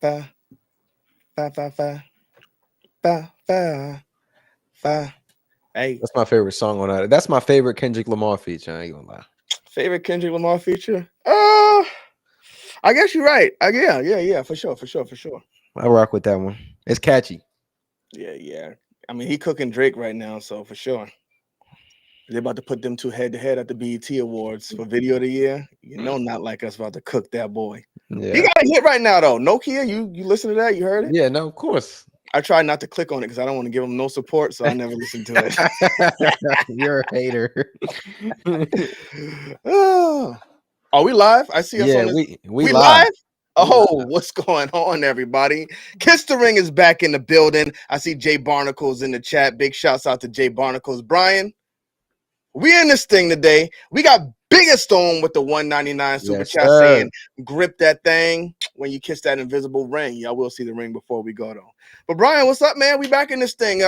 fa, fa, fa, fa, fa, fa, fa. Hey, That's my favorite song on that. That's my favorite Kendrick Lamar feature. I ain't gonna lie. favorite Kendrick Lamar feature? I guess you're right. Yeah, for sure. I rock with that one. It's catchy. Yeah. I mean, he cooking Drake right now, so for sure. They're about to put them two head to head at the BET Awards for Video of the Year. You know, not like us about to cook that boy. He Yeah. got a hit right now though. Nokia, you listen to that? You heard it? Yeah, no, of course. I tried not to click on it because I don't want to give him no support, so I never listened to it. You're a hater. Oh, are we live? I see us Yeah, on this. we We live. live? We Oh, live. what's going on, everybody? Kiss the Ring is back in the building. I see Jay Barnacles in the chat. Big shouts out to Jay Barnacles. Brian, we in this thing today. We got Biggest Stone with the 199 super Yes, chat sir. saying, grip that thing when you kiss that invisible ring. Y'all will see the ring before we go though. But Brian, what's up, man? We back in this thing.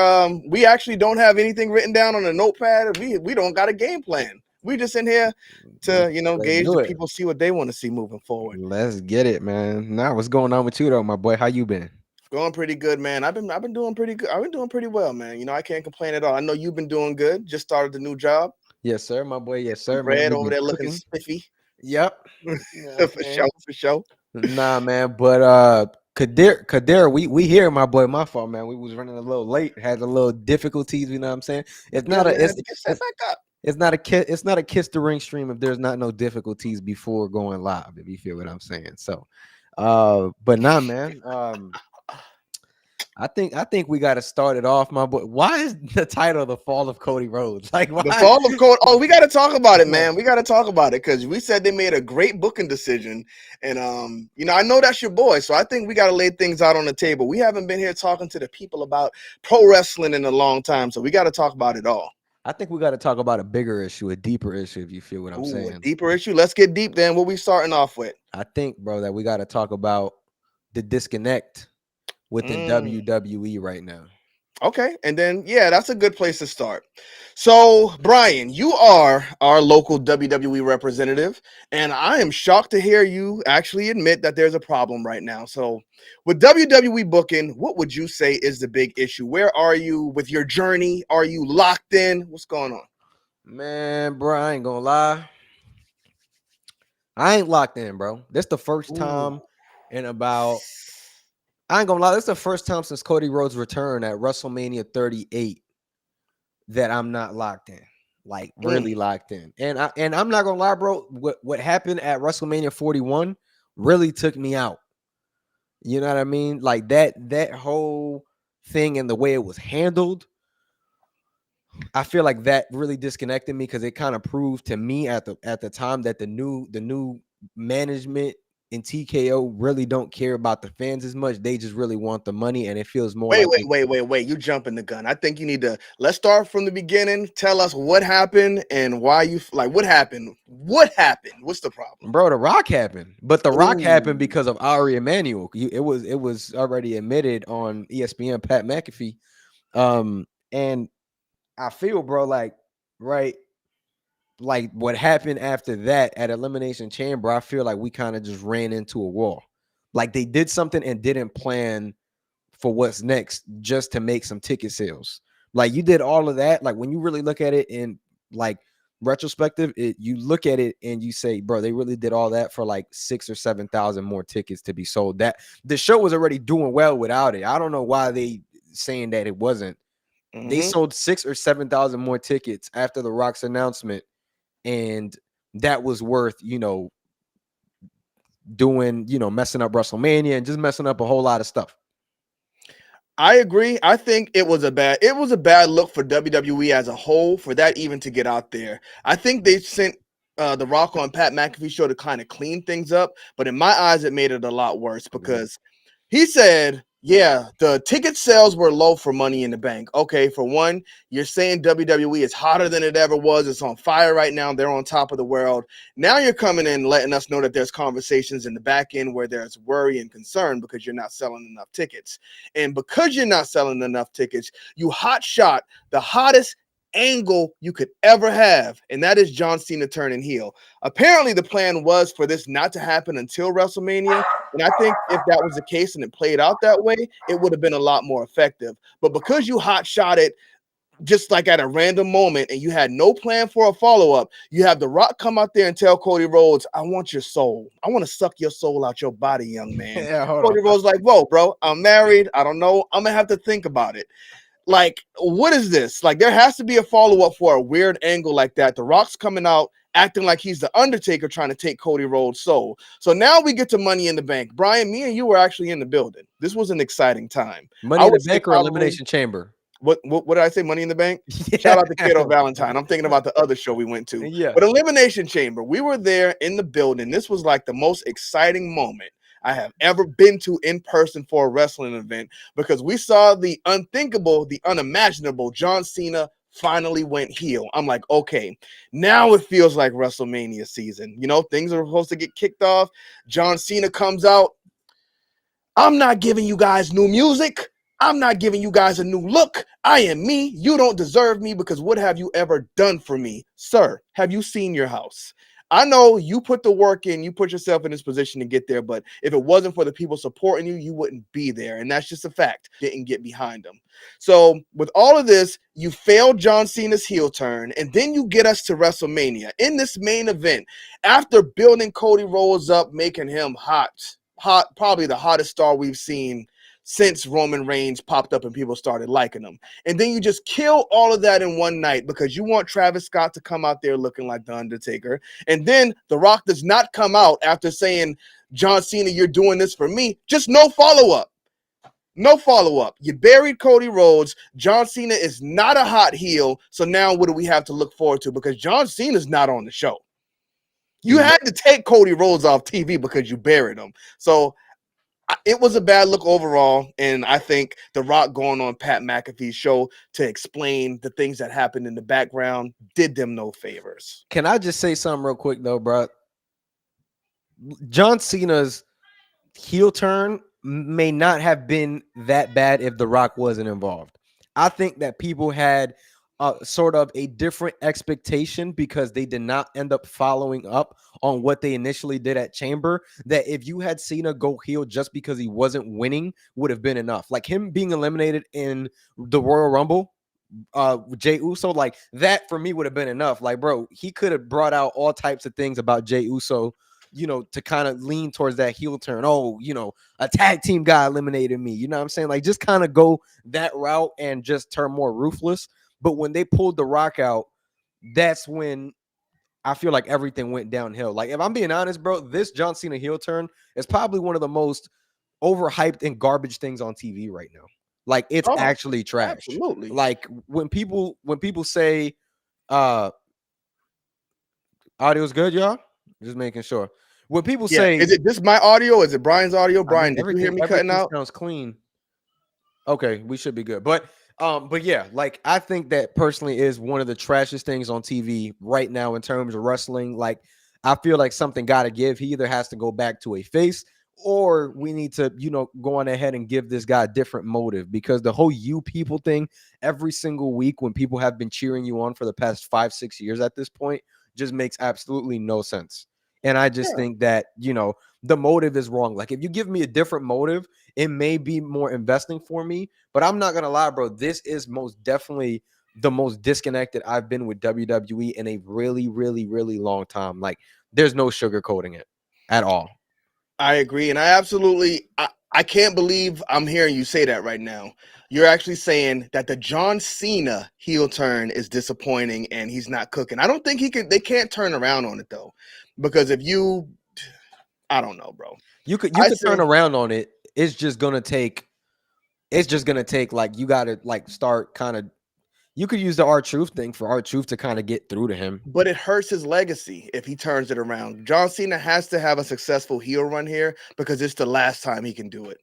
We actually don't have anything written down on a notepad. We don't got a game plan. We just in here to, Let's gauge do the it. people, see what they want to see moving forward. Let's get it, man. Now, what's going on with you though, my boy? How you been? Going pretty good, man. I've been doing pretty good. I've been doing pretty well, man. I can't complain at all. I know you've been doing good. Just started the new job. Yes, sir, my boy. Yes, The sir, man. bread We've over been there looking cooking. spiffy. Yep. You know what I'm For saying? sure, for sure. Nah, man. But Kadir, we here, my boy. My fault, man. We was running a little late, had a little difficulties. You know what I'm saying? You It's good, not a man? Had to get set it's back up. it's not a kiss the ring stream if there's not no difficulties before going live. If you feel what I'm saying. So, but nah, man. I think we got to start it off, my boy. Why is the title "The Fall of Cody Rhodes"? Like, The why? fall of Cody. Oh, we got to talk about it, man. We got to talk about it because we said they made a great booking decision, and I know that's your boy, so I think we got to lay things out on the table. We haven't been here talking to the people about pro wrestling in a long time, so we got to talk about it all. I think we got to talk about a bigger issue, a deeper issue, if you feel what I'm Ooh, a saying. deeper issue. Let's get deep then. What we starting off with? I think, bro, that we got to talk about the disconnect within Mm. WWE right now. Okay, and then that's a good place to start. So, Brian, you are our local WWE representative, and I am shocked to hear you actually admit that there's a problem right now. So, with WWE booking, what would you say is the big issue? Where are you with your journey? Are you locked in? What's going on? Man, bro, I ain't gonna lie. I ain't locked in, bro. This the first Ooh. time in about I ain't gonna lie, this is the first time since Cody Rhodes' return at WrestleMania 38 that I'm not locked in. Like Mm. really locked in. And I'm not gonna lie, bro. What happened at WrestleMania 41 really took me out. You know what I mean? Like that whole thing and the way it was handled, I feel like that really disconnected me because it kind of proved to me at the time that the new management in TKO really don't care about the fans as much. They just really want the money, and it feels more Wait, like wait, wait, wait, wait. You jumping the gun. I think you need to let's start from the beginning. Tell us what happened and why you like what happened. What happened? What's the problem? bro, the Rock happened, but the Rock happened Ooh. because of Ari Emanuel. It was already admitted on ESPN, Pat McAfee, and I feel, bro, like right, like what happened after that at Elimination Chamber. I feel like we kind of just ran into a wall. Like they did something and didn't plan for what's next just to make some ticket sales. Like you did all of that. Like when you really look at it in like retrospective, you look at it and you say, bro, they really did all that for like 6,000 or 7,000 more tickets to be sold. That the show was already doing well without it. I don't know why they saying that it wasn't. They Mm-hmm. sold 6,000 or 7,000 more tickets after the Rock's announcement, and that was worth, doing, messing up WrestleMania and just messing up a whole lot of stuff. I agree. I think it was a bad look for WWE as a whole for that even to get out there. I think they sent the Rock on Pat McAfee show to kind of clean things up, but in my eyes, it made it a lot worse because he said, yeah, the ticket sales were low for Money in the Bank. Okay, for one, you're saying WWE is hotter than it ever was. It's on fire right now. They're on top of the world. Now you're coming in letting us know that there's conversations in the back end where there's worry and concern because you're not selling enough tickets. And because you're not selling enough tickets, you hot shot the hottest angle you could ever have, and that is John Cena turning heel. Apparently, the plan was for this not to happen until WrestleMania, and I think if that was the case and it played out that way, it would have been a lot more effective. But because you hot shot it just like at a random moment and you had no plan for a follow-up, you have The Rock come out there and tell Cody Rhodes, I want your soul. I want to suck your soul out your body, young man. Yeah, hold on. Cody Rhodes like, whoa, bro, I'm married. I don't know. I'm going to have to think about it. Like, what is this? Like, there has to be a follow-up for a weird angle like that. The Rock's coming out acting like he's the Undertaker trying to take Cody Rhodes' soul. So now we get to Money in the Bank. Brian, me and you were actually in the building. This was an exciting time. Money I in the would say Bank or probably Elimination Chamber? what did I say? Money in the Bank? Yeah. Shout out to Kato Valentine. I'm thinking about the other show we went to. Yeah. But Elimination Chamber, we were there in the building. This was like the most exciting moment I have ever been to in person for a wrestling event because we saw the unthinkable, the unimaginable. John Cena finally went heel. I'm like, okay, now it feels like WrestleMania season. You know, things are supposed to get kicked off. John Cena comes out. I'm not giving you guys new music. I'm not giving you guys a new look. I am me. You don't deserve me because what have you ever done for me? Sir, have you seen your house? I know you put the work in, you put yourself in this position to get there, but if it wasn't for the people supporting you, you wouldn't be there. And that's just a fact. Didn't get behind them. So with all of this, you failed John Cena's heel turn, and then you get us to WrestleMania. In this main event, after building Cody Rhodes up, making him hot, probably the hottest star we've seen since Roman Reigns popped up and people started liking him. And then you just kill all of that in one night because you want Travis Scott to come out there looking like The Undertaker. And then The Rock does not come out after saying, John Cena, you're doing this for me. Just no follow-up. No follow-up. You buried Cody Rhodes. John Cena is not a hot heel. So now what do we have to look forward to? Because John Cena's not on the show. You had to take Cody Rhodes off TV because you buried him. So it was a bad look overall, and I think The Rock going on Pat McAfee's show to explain the things that happened in the background did them no favors. Can I just say something real quick, though, bro? John Cena's heel turn may not have been that bad if The Rock wasn't involved. I think that people had sort of a different expectation because they did not end up following up on what they initially did at Chamber. That if you had Cena go heel just because he wasn't winning would have been enough. Like him being eliminated in the Royal Rumble, Jey Uso, like that for me would have been enough. Like, bro, he could have brought out all types of things about Jey Uso, you know, to kind of lean towards that heel turn. Oh, you know, a tag team guy eliminated me. You know what I'm saying? Like, just kind of go that route and just turn more ruthless. But when they pulled The Rock out, that's when I feel like everything went downhill. Like, if I'm being honest, bro, this John Cena heel turn is probably one of the most overhyped and garbage things on TV right now. Like, it's actually trash. Absolutely. Like, when people say audio's good, y'all, just making sure. When people say, is it just my audio? Is it Brian's audio? Brian, did you hear me cutting out? Sounds clean. Okay, we should be good. But yeah, like I think that personally is one of the trashiest things on TV right now in terms of wrestling. Like, I feel like something got to give. He either has to go back to a face, or we need to, you know, go on ahead and give this guy a different motive, because the whole you people thing every single week when people have been cheering you on for the past 5-6 years at this point just makes absolutely no sense. And I just think that, you know, the motive is wrong. Like, if you give me a different motive, it may be more investing for me. But I'm not going to lie, bro. This is most definitely the most disconnected I've been with WWE in a really, really, really long time. Like, there's no sugarcoating it at all. I agree. And I can't believe I'm hearing you say that right now. You're actually saying that the John Cena heel turn is disappointing and he's not cooking. I don't think they can't turn around on it though. Because I don't know, bro. You could turn around on it. It's just gonna take like, you gotta like start kind of, you could use the R-Truth thing for R-Truth to kind of get through to him. But it hurts his legacy if he turns it around. John Cena has to have a successful heel run here because it's the last time he can do it.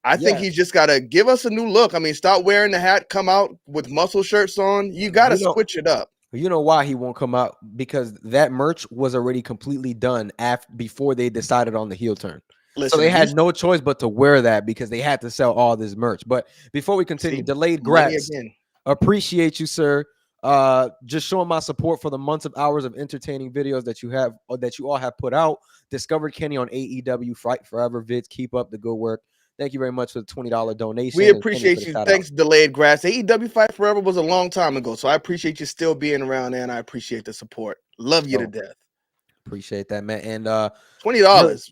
I think he's just got to give us a new look. I mean, stop wearing the hat, come out with muscle shirts on. You got to switch it up. You know why he won't come out? Because that merch was already completely done before they decided on the heel turn. Listen, so they had no choice but to wear that because they had to sell all this merch. But before we continue, delayed grads. Appreciate you, sir. Just showing my support for the months of hours of entertaining videos that you have, or that you all have put out. Discovered Kenny on AEW Fight Forever vids. Keep up the good work. Thank you very much for the $20 We donation, and Kenny for appreciate the you. shout out. Thanks, Delayed Grass. AEW Fight Forever was a long time ago, so I appreciate you still being around, and I appreciate the support. Love you to Oh, death. appreciate that, man. And real, $20.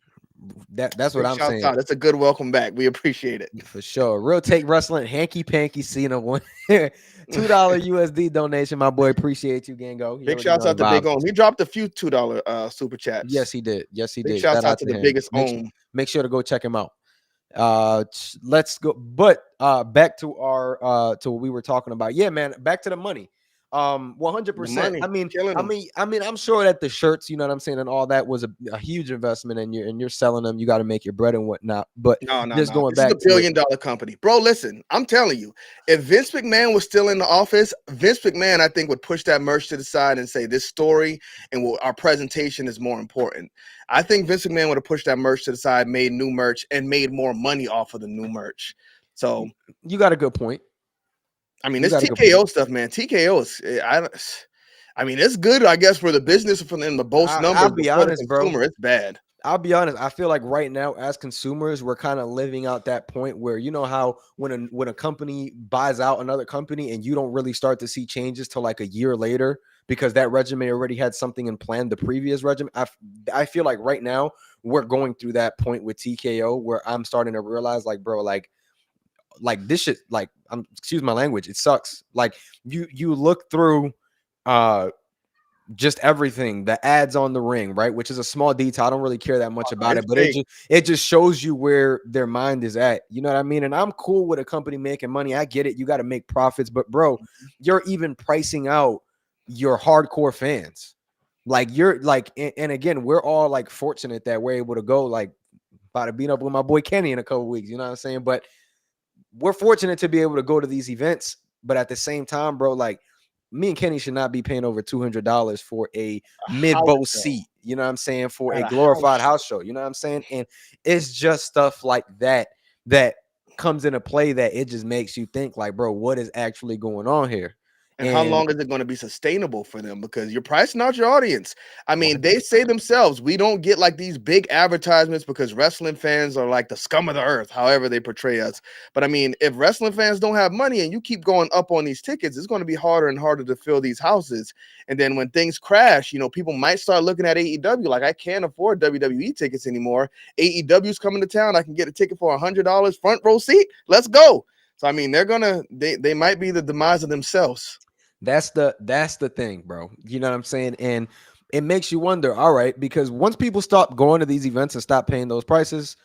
that's what Big I'm shouts saying. out. That's a good welcome back. We appreciate it. For sure. Real Take Wrestling, Hanky Panky Cena one. $2 USD donation, my boy. Appreciate you, Gango. You Big already shouts know the out to Big vibes. Ohm. He dropped a few $2 super Yes, chats. he did. Yes, he Big did. shouts Shout out out to to the him. biggest Make Ohm. make sure to go check him out. Let's go. But back to our to what we were talking about. Yeah, man. Back to the money. The 100%. money killing them. I'm sure that the shirts, you know what I'm saying, and all that was a huge investment, and you're selling them. You got to make your bread and whatnot. But No, no, just no. going This is a back to it, billion-dollar company. Bro, listen, I'm telling you, if Vince McMahon was still in the office, Vince McMahon, I think, would push that merch to the side and say this story and our presentation is more important. I think Vince McMahon would have pushed that merch to the side, made new merch, and made more money off of the new merch. So, you got a good point. I mean, You this got a good point. TKO stuff, man. TKO is, I mean, it's good, I guess, for the business and the boast I'll numbers, but be for the honest, bro. consumer, it's bad. I'll be honest. I feel like right now, as consumers, we're kind of living out that point where, you know how when a company buys out another company and you don't really start to see changes till like a year later because that regimen already had something in plan, the previous regimen. I feel like right now we're going through that point with TKO where I'm starting to realize, like, bro, like this shit, like, excuse my language, it sucks. Like you look through just everything, the ads on the ring, right? Which is a small detail. I don't really care that much Oh, no, about it's it, but big. it just shows you where their mind is at. You know what I mean? And I'm cool with a company making money. I get it. You got to make profits, but bro, you're even pricing out your hardcore fans. Like you're like, and again, we're all like fortunate that we're able to go like about to beat up with my boy Kenny in a couple weeks. You know what I'm saying? But we're fortunate to be able to go to these events. But at the same time, bro, like me and Kenny should not be paying over $200 for a A house mid-bow show seat, you know what I'm saying, for at a a house glorified show. house show, you know what I'm saying? And it's just stuff like that that comes into play that it just makes you think like, bro, what is actually going on here? And how And long is it going to be sustainable for them? Because you're pricing out your audience. I mean, they say 100%. themselves, we don't get like these big advertisements because wrestling fans are like the scum of the earth, however they portray us. But I mean, if wrestling fans don't have money and you keep going up on these tickets, it's going to be harder and harder to fill these houses. And then when things crash, people might start looking at AEW like, I can't afford WWE tickets anymore. AEW's coming to town. I can get a ticket for $100 front row seat. Let's go. So I mean, they might be the demise of themselves. That's the thing, bro. You know what I'm saying? And it makes you wonder, all right, because once people stop going to these events and stop paying those prices,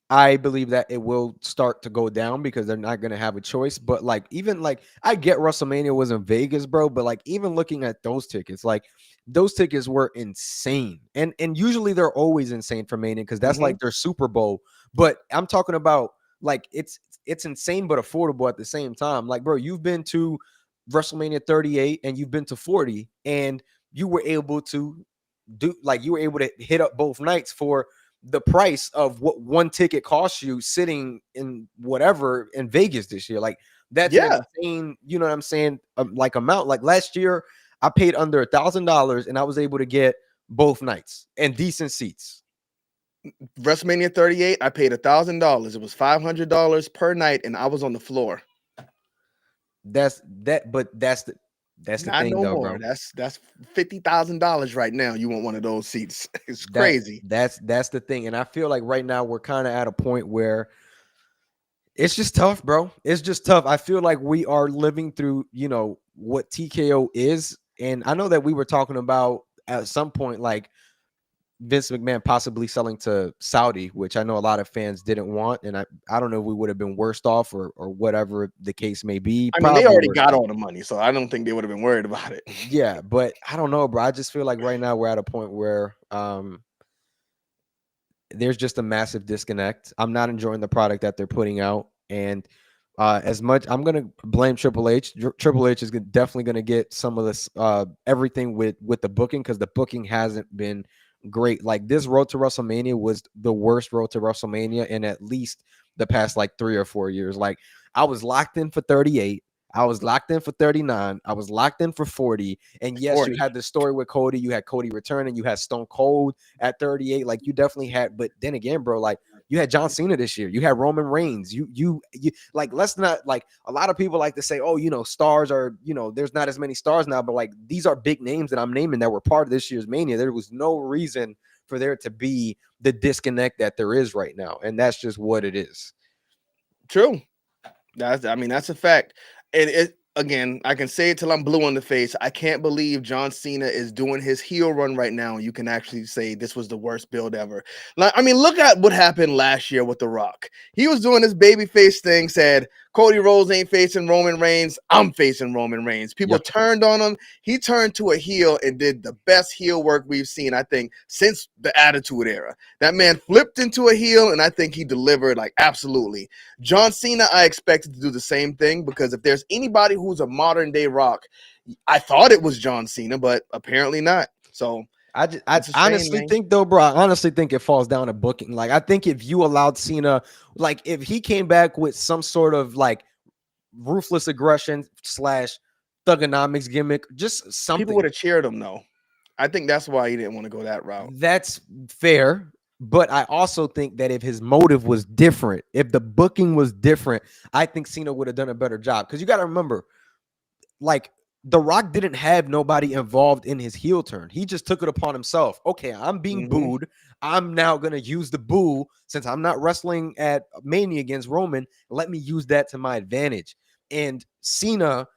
I believe that it will start to go down because they're not going to have a choice. But like, even like, I get WrestleMania was in Vegas, bro. But like, even looking at those tickets, like those tickets were insane. And usually they're always insane for Mania because that's Mhm. like their Super Bowl. But I'm talking about like, it's insane but affordable at the same time. Like, bro, you've been to WrestleMania 38 and you've been to 40 and you were able to you were able to hit up both nights for the price of what one ticket costs you sitting in whatever in Vegas this year. Like that's an Yeah. insane, you know what I'm saying? Like amount. Like last year, I paid under $1,000 and I was able to get both nights and decent seats. WrestleMania 38, I paid $1,000. It was $500 per night, and I was on the floor. But that's the Not thing no though, more. bro. That's $50,000 right now. You want one of those seats? It's crazy. That's the thing. And I feel like right now we're kind of at a point where it's just tough, bro. It's just tough. I feel like we are living through, what TKO is. And I know that we were talking about at some point, like Vince McMahon possibly selling to Saudi, which I know a lot of fans didn't want. And I don't know if we would have been worse off or whatever the case may be. I mean, they Probably already worse got off. all the money, so I don't think they would have been worried about it. Yeah, but I don't know, bro. I just feel like right now we're at a point where there's just a massive disconnect. I'm not enjoying the product that they're putting out, and as much I'm gonna blame Triple H. Triple H is definitely gonna get some of this everything with the booking because the booking hasn't been great. Like this road to WrestleMania was the worst road to WrestleMania in at least the past like 3 or 4 years. Like I was locked in for 38. I was locked in for 39. I was locked in for 40. And yes, you 40. had the story with Cody. You had Cody returning. You had Stone Cold at 38. Like you definitely had. But then again, bro, like you had John Cena this year. You had Roman Reigns. You like let's not like a lot of people like to say, oh, stars are, there's not as many stars now. But like these are big names that I'm naming that were part of this year's Mania. There was no reason for there to be the disconnect that there is right now. And that's just what it is. True. That's a fact. And it again, I can say it till I'm blue in the face. I can't believe John Cena is doing his heel run right now. And you can actually say this was the worst build ever. Like, look at what happened last year with The Rock. He was doing this babyface thing, said Cody Rhodes ain't facing Roman Reigns. I'm facing Roman Reigns. People Yep. turned on him. He turned to a heel and did the best heel work we've seen, I think, since the Attitude Era. That man flipped into a heel, and I think he delivered like absolutely. John Cena, I expected to do the same thing because if there's anybody who's a modern day Rock, I thought it was John Cena, but apparently not. So I it's a shame, honestly man. think though, bro. I honestly think it falls down to booking. Like, I think if you allowed Cena, like, if he came back with some sort of like ruthless aggression / thugonomics gimmick, just People something would have cheered him though. I think that's why he didn't want to go that route. that's fair. But I also think that if his motive was different, if the booking was different, I think Cena would have done a better job. Because you got to remember, like, The Rock didn't have nobody involved in his heel turn. He just took it upon himself. Okay, I'm being booed. I'm now going to use the boo since I'm not wrestling at Mania against Roman. Let me use that to my advantage. And Cena,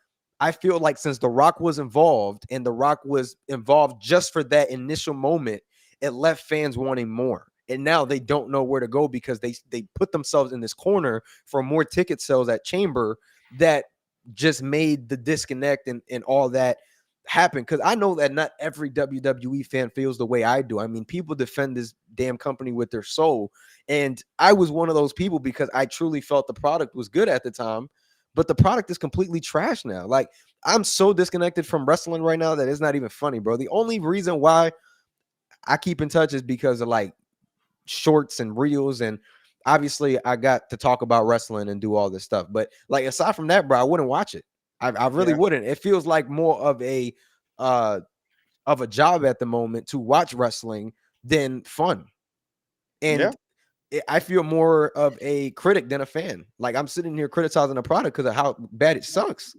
I feel like since The Rock was involved and The Rock was involved just for that initial moment, it left fans wanting more. And now they don't know where to go because they put themselves in this corner for more ticket sales at Chamber that just made the disconnect and all that happen. Because I know that not every WWE fan feels the way I do. I mean, people defend this damn company with their soul. And I was one of those people because I truly felt the product was good at the time, but the product is completely trash now. Like, I'm so disconnected from wrestling right now that it's not even funny, bro. The only reason why I keep in touch is because of like shorts and reels, and obviously I got to talk about wrestling and do all this stuff. But like aside from that, bro, I wouldn't watch it. I really wouldn't. It feels like more of a job at the moment to watch wrestling than fun. And I feel more of a critic than a fan. Like, I'm sitting here criticizing the product because of how bad it sucks.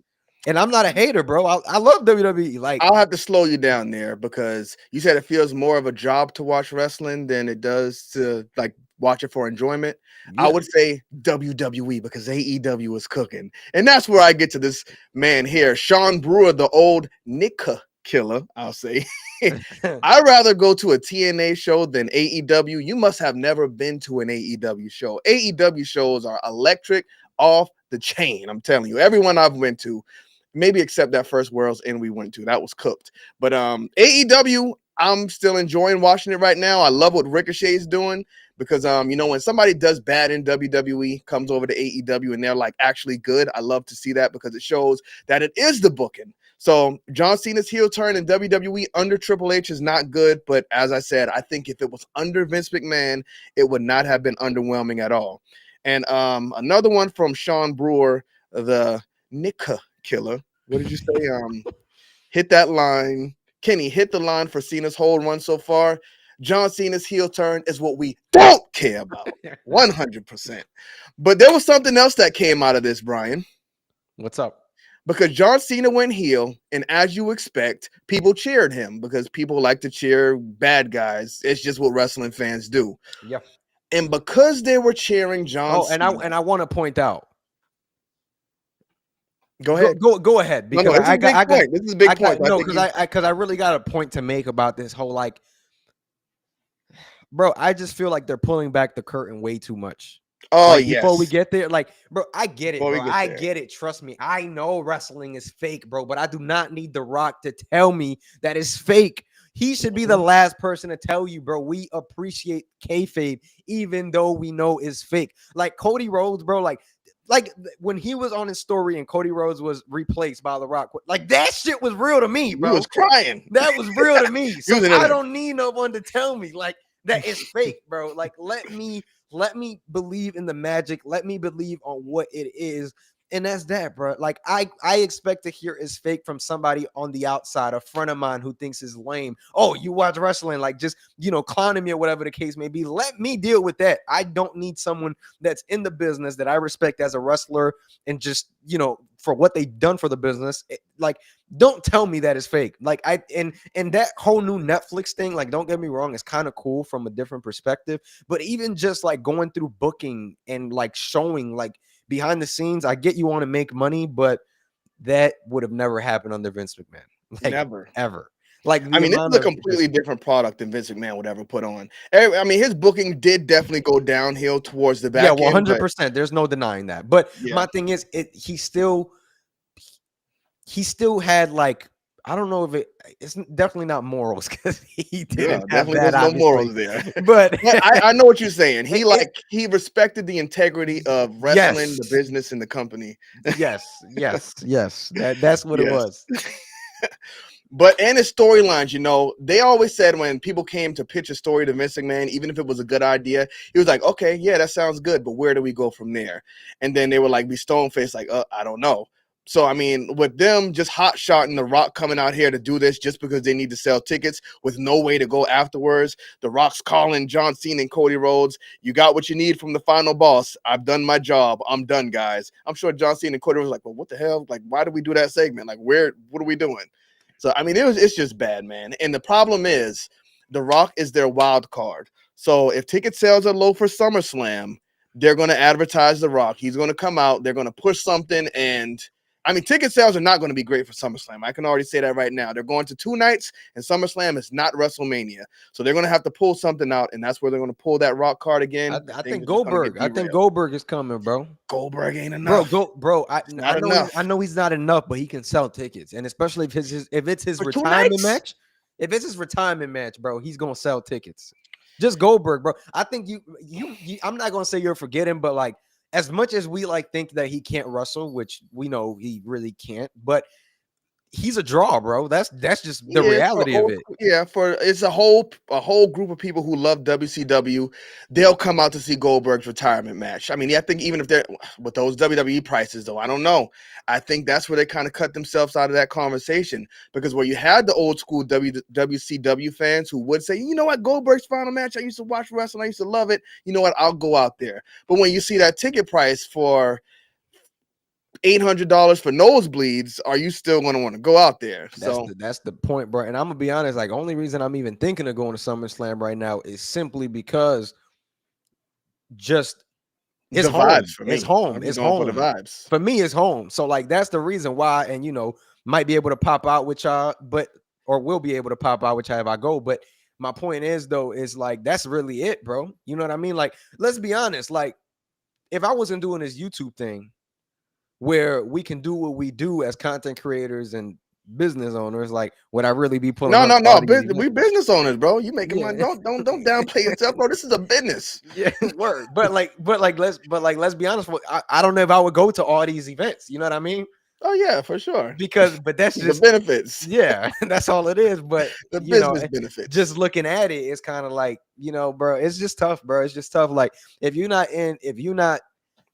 And I'm not a hater, bro. I love WWE. Like, I'll have to slow you down there because you said it feels more of a job to watch wrestling than it does to like watch it for enjoyment. yeah. I would say WWE because AEW is cooking. And that's where I get to this man here, Sean Brewer, the old Nika killer, I'll say. I'd rather go to a TNA show than AEW. You must have never been to an AEW show. AEW shows are electric, off the chain. I'm telling you, everyone I've went to, maybe except that first World's End we went to, that was cooked. But AEW, I'm still enjoying watching it right now. I love what Ricochet's doing because when somebody does bad in WWE, comes over to AEW and they're like actually good, I love to see that because it shows that it is the booking. So John Cena's heel turn in WWE under Triple H is not good, but as I said, I think if it was under Vince McMahon, it would not have been underwhelming at all. And another one from Sean Brewer, the Nika killer. What did you say? Hit that line. Kenny, hit the line for Cena's whole run so far. John Cena's heel turn is what we don't care about. 100%. But there was something else that came out of this, Brian. What's up? Because John Cena went heel, and as you expect, people cheered him because people like to cheer bad guys. It's just what wrestling fans do. Yeah. And because they were cheering John Cena, and I want to point out. Go ahead. Go ahead because this is a big point. This is a big point. No, because I really got a point to make about this whole like, bro. I just feel like they're pulling back the curtain way too much. Oh, like, yes. Before we get there, like, bro, I get it, Before we bro. get I there. get it. Trust me. I know wrestling is fake, bro, but I do not need The Rock to tell me that it's fake. He should be the last person to tell you, bro. We appreciate kayfabe, even though we know it's fake. Like Cody Rhodes, bro, like when he was on his story and Cody Rhodes was replaced by The Rock, like that shit was real to me, bro. He was crying. That was real to me. So was in I it. don't need no one to tell me like that is fake, bro. Like let me believe in the magic. Let me believe on what it is. And that's that, bro. Like I expect to hear is fake from somebody on the outside, a friend of mine who thinks is lame. Oh, you watch wrestling, like just clowning me or whatever the case may be. Let me deal with that. I don't need someone that's in the business that I respect as a wrestler and just for what they've done for the business. Like, don't tell me that is fake. Like and that whole new Netflix thing. Like, don't get me wrong, it's kind of cool from a different perspective. But even just like going through booking and like showing like behind the scenes, I get you want to make money, but that would have never happened under Vince McMahon. Like, Never. ever. Like I the mean, this amount is a of completely different product than Vince McMahon would ever put on. I mean, his booking did definitely go downhill towards the yeah, back end, but 100%. There's no denying that. But yeah, my thing is, he still had like, I don't know if it's definitely not morals because he didn't have definitely that, was no obviously. morals there. But But I know what you're saying. He it, he respected the integrity of wrestling, the yes, business, and the company. yes. That's what it Yes. was. But and his storylines, they always said when people came to pitch a story to Vince McMahon, even if it was a good idea, he was like, okay, yeah, that sounds good, but where do we go from there? And then they would like be stone faced, like, I don't know. So, I mean, with them just hot shotting The Rock coming out here to do this just because they need to sell tickets with no way to go afterwards, The Rock's calling John Cena and Cody Rhodes, you got what you need from the final boss. I've done my job. I'm done, guys. I'm sure John Cena and Cody was like, well, what the hell? Like, why did we do that segment? Like, what are we doing? So, I mean, it's just bad, man. And the problem is The Rock is their wild card. So if ticket sales are low for SummerSlam, they're going to advertise The Rock. He's going to come out. They're going to push something. And I mean, ticket sales are not going to be great for SummerSlam. I can already say that right now. They're going to 2 nights, and SummerSlam is not WrestleMania. So they're going to have to pull something out, and that's where they're going to pull that Rock card again. I think Goldberg. I think Goldberg is coming, bro. Goldberg ain't enough. Bro. I know. Enough. I know he's not enough, but he can sell tickets, and especially if it's his For 2 retirement nights? match. If it's his retirement match, bro, he's gonna sell tickets. Just Goldberg, bro. I think you. I'm not gonna say you're forgetting, but like as much as we like think that he can't wrestle, which we know he really can't, but he's a draw, bro. That's just the reality of it. Yeah, it's a whole group of people who love WCW. They'll come out to see Goldberg's retirement match. I mean, I think even if they're with those WWE prices, though, I don't know. I think that's where they kind of cut themselves out of that conversation because where you had the old school WCW fans who would say, you know what, Goldberg's final match, I used to watch wrestling, I used to love it. You know what, I'll go out there. But when you see that ticket price for $800 for nosebleeds, are you still going to want to go out there? That's the point, bro. And I'm gonna be honest, like only reason I'm even thinking of going to SummerSlam right now is simply because just it's the home. Vibes for me. It's home. It's home. For the vibes. For me, it's home. So like that's the reason why, and might be able to pop out with y'all, or will be able to pop out with y'all if I go. But my point is though, is like that's really it, bro. You know what I mean? Like, let's be honest, like if I wasn't doing this YouTube thing where we can do what we do as content creators and business owners, like would I really be pulling? No. We business owners, bro. You making money. Don't downplay yourself, bro. This is a business. Yeah, word. But let's be honest. I don't know if I would go to all these events. You know what I mean? Oh yeah, for sure. But that's just the benefits. Yeah, that's all it is. But the business benefits. Just looking at it, it's kind of like bro. It's just tough, bro. It's just tough. Like if you're not,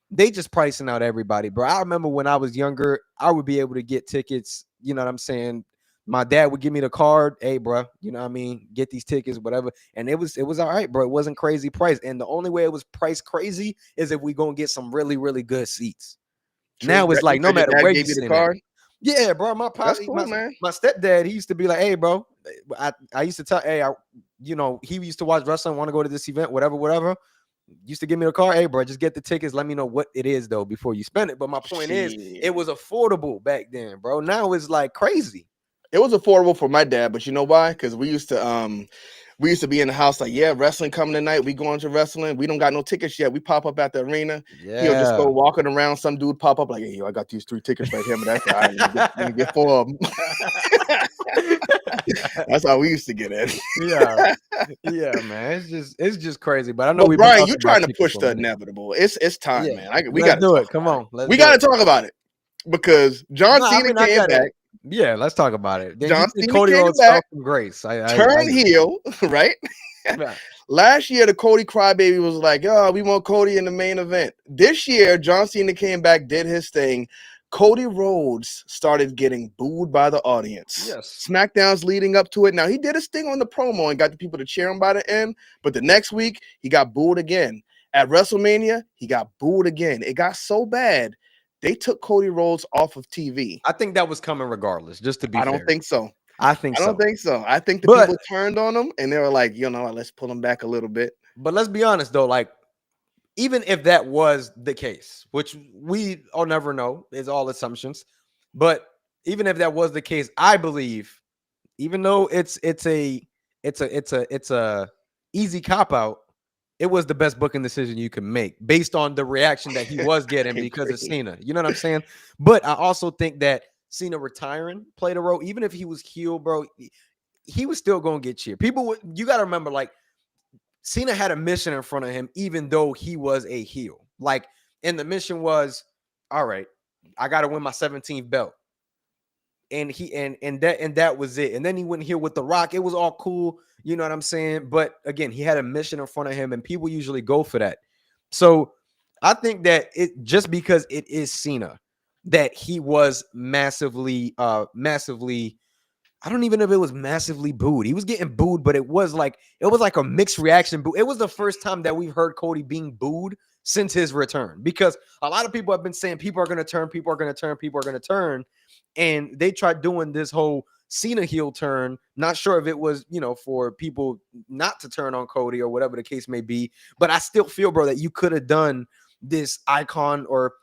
they just pricing out everybody, bro. I remember when I was younger, I would be able to get tickets. You know what I'm saying? My dad would give me the card. Hey, bro, you know what I mean? Get these tickets, whatever. And it was all right, bro. It wasn't crazy price. And the only way it was priced crazy is if we gonna get some really, really good seats. True. Now it's like no matter where you sit. Yeah, bro. My pops, cool, my stepdad, he used to be like, hey, bro. I used to tell, hey, he used to watch wrestling, want to go to this event, whatever. Used to give me the car. Hey, bro, just get the tickets. Let me know what it is, though, before you spend it. But my point is, it was affordable back then, bro. Now it's like crazy. It was affordable for my dad, but you know why? Because we used to be in the house like, yeah, wrestling coming tonight. We going to wrestling. We don't got no tickets yet. We pop up at the arena. Yeah. He'll just go walking around. Some dude pop up like, hey, yo, I got these 3 tickets right here. But that's all right. Let me get 4 of them. That's how we used to get it. Yeah, man. It's just crazy. But I know Brian, you're trying to push the inevitable. It's time, man. We got to do it. Come on. We got to talk about it because John Cena came back. Yeah, let's talk about it. John Cena Cody came Rhodes back, from grace. Turn heel, right? Last year, the Cody crybaby was like, "Oh, we want Cody in the main event." This year, John Cena came back, did his thing. Cody Rhodes started getting booed by the audience. Yes. SmackDown's leading up to it. Now, he did his thing on the promo and got the people to cheer him by the end, but the next week, he got booed again. At WrestleMania, he got booed again. It got so bad, they took Cody Rhodes off of TV. I think that was coming regardless, just to be I don't fair. think so. I think I don't so. think so. I think the But people turned on him and they were like, you know what, let's pull him back a little bit. but let's be honest though, like even if that was the case, which we all never know, is all assumptions. But even if that was the case, I believe, even though it's a easy cop out, it was the best booking decision you can make based on the reaction that he was getting I because of agree. Cena. You know what I'm saying? But I also think that Cena retiring played a role. Even if he was heel, bro, he was still going to get cheered. People would, you got to remember, like, Cena had a mission in front of him, even though he was a heel. Like, and the mission was, all right, I got to win my 17th belt. And he and that was it. And then he went here with The Rock. It was all cool, you know what I'm saying? But again, he had a mission in front of him, and people usually go for that. So I think that it just because it is Cena, that he was massively, I don't even know if it was massively booed. He was getting booed, but it was like a mixed reaction boo. It was the first time that we've heard Cody being booed since his return, because a lot of people have been saying people are going to turn, people are going to turn, people are going to turn, and they tried doing this whole Cena heel turn. Not sure if it was, for people not to turn on Cody or whatever the case may be, but I still feel, bro, that you could have done this icon verse.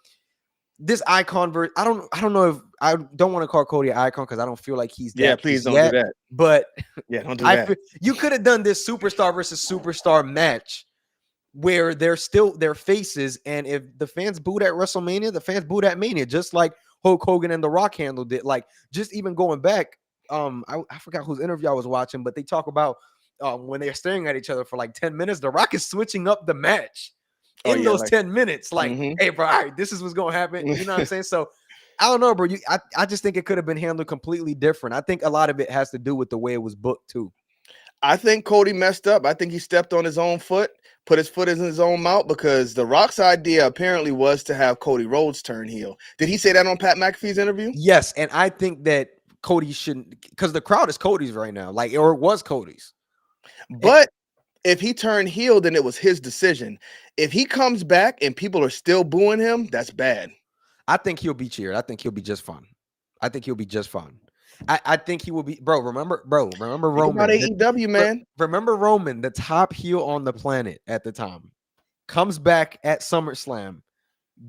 I don't know if I don't want to call Cody an icon because I don't feel like he's that. Yeah, please don't do that. But yeah, don't do that. You could have done this superstar versus superstar match where they're still their faces, and if the fans booed at WrestleMania, the fans booed at Mania, just like Hulk Hogan and The Rock handled it. Like, just even going back, I forgot whose interview I was watching, but they talk about when they're staring at each other for like 10 minutes, The Rock is switching up the match in those 10 minutes. Like, hey, bro, all right, this is what's going to happen. You know what I'm saying? So, I don't know, bro. I just think it could have been handled completely different. I think a lot of it has to do with the way it was booked, too. I think Cody messed up. I think he stepped on his own foot, put his foot in his own mouth, because The Rock's idea apparently was to have Cody Rhodes turn heel. Did he say that on Pat McAfee's interview? Yes, and I think that Cody shouldn't, because the crowd is Cody's right now, like, or it was Cody's. But if he turned heel, then it was his decision. If he comes back and people are still booing him, that's bad. I think he'll be cheered. I think he'll be just fine. I think he will be, bro. Remember Roman. About AEW, man. Remember Roman, the top heel on the planet at the time, comes back at SummerSlam,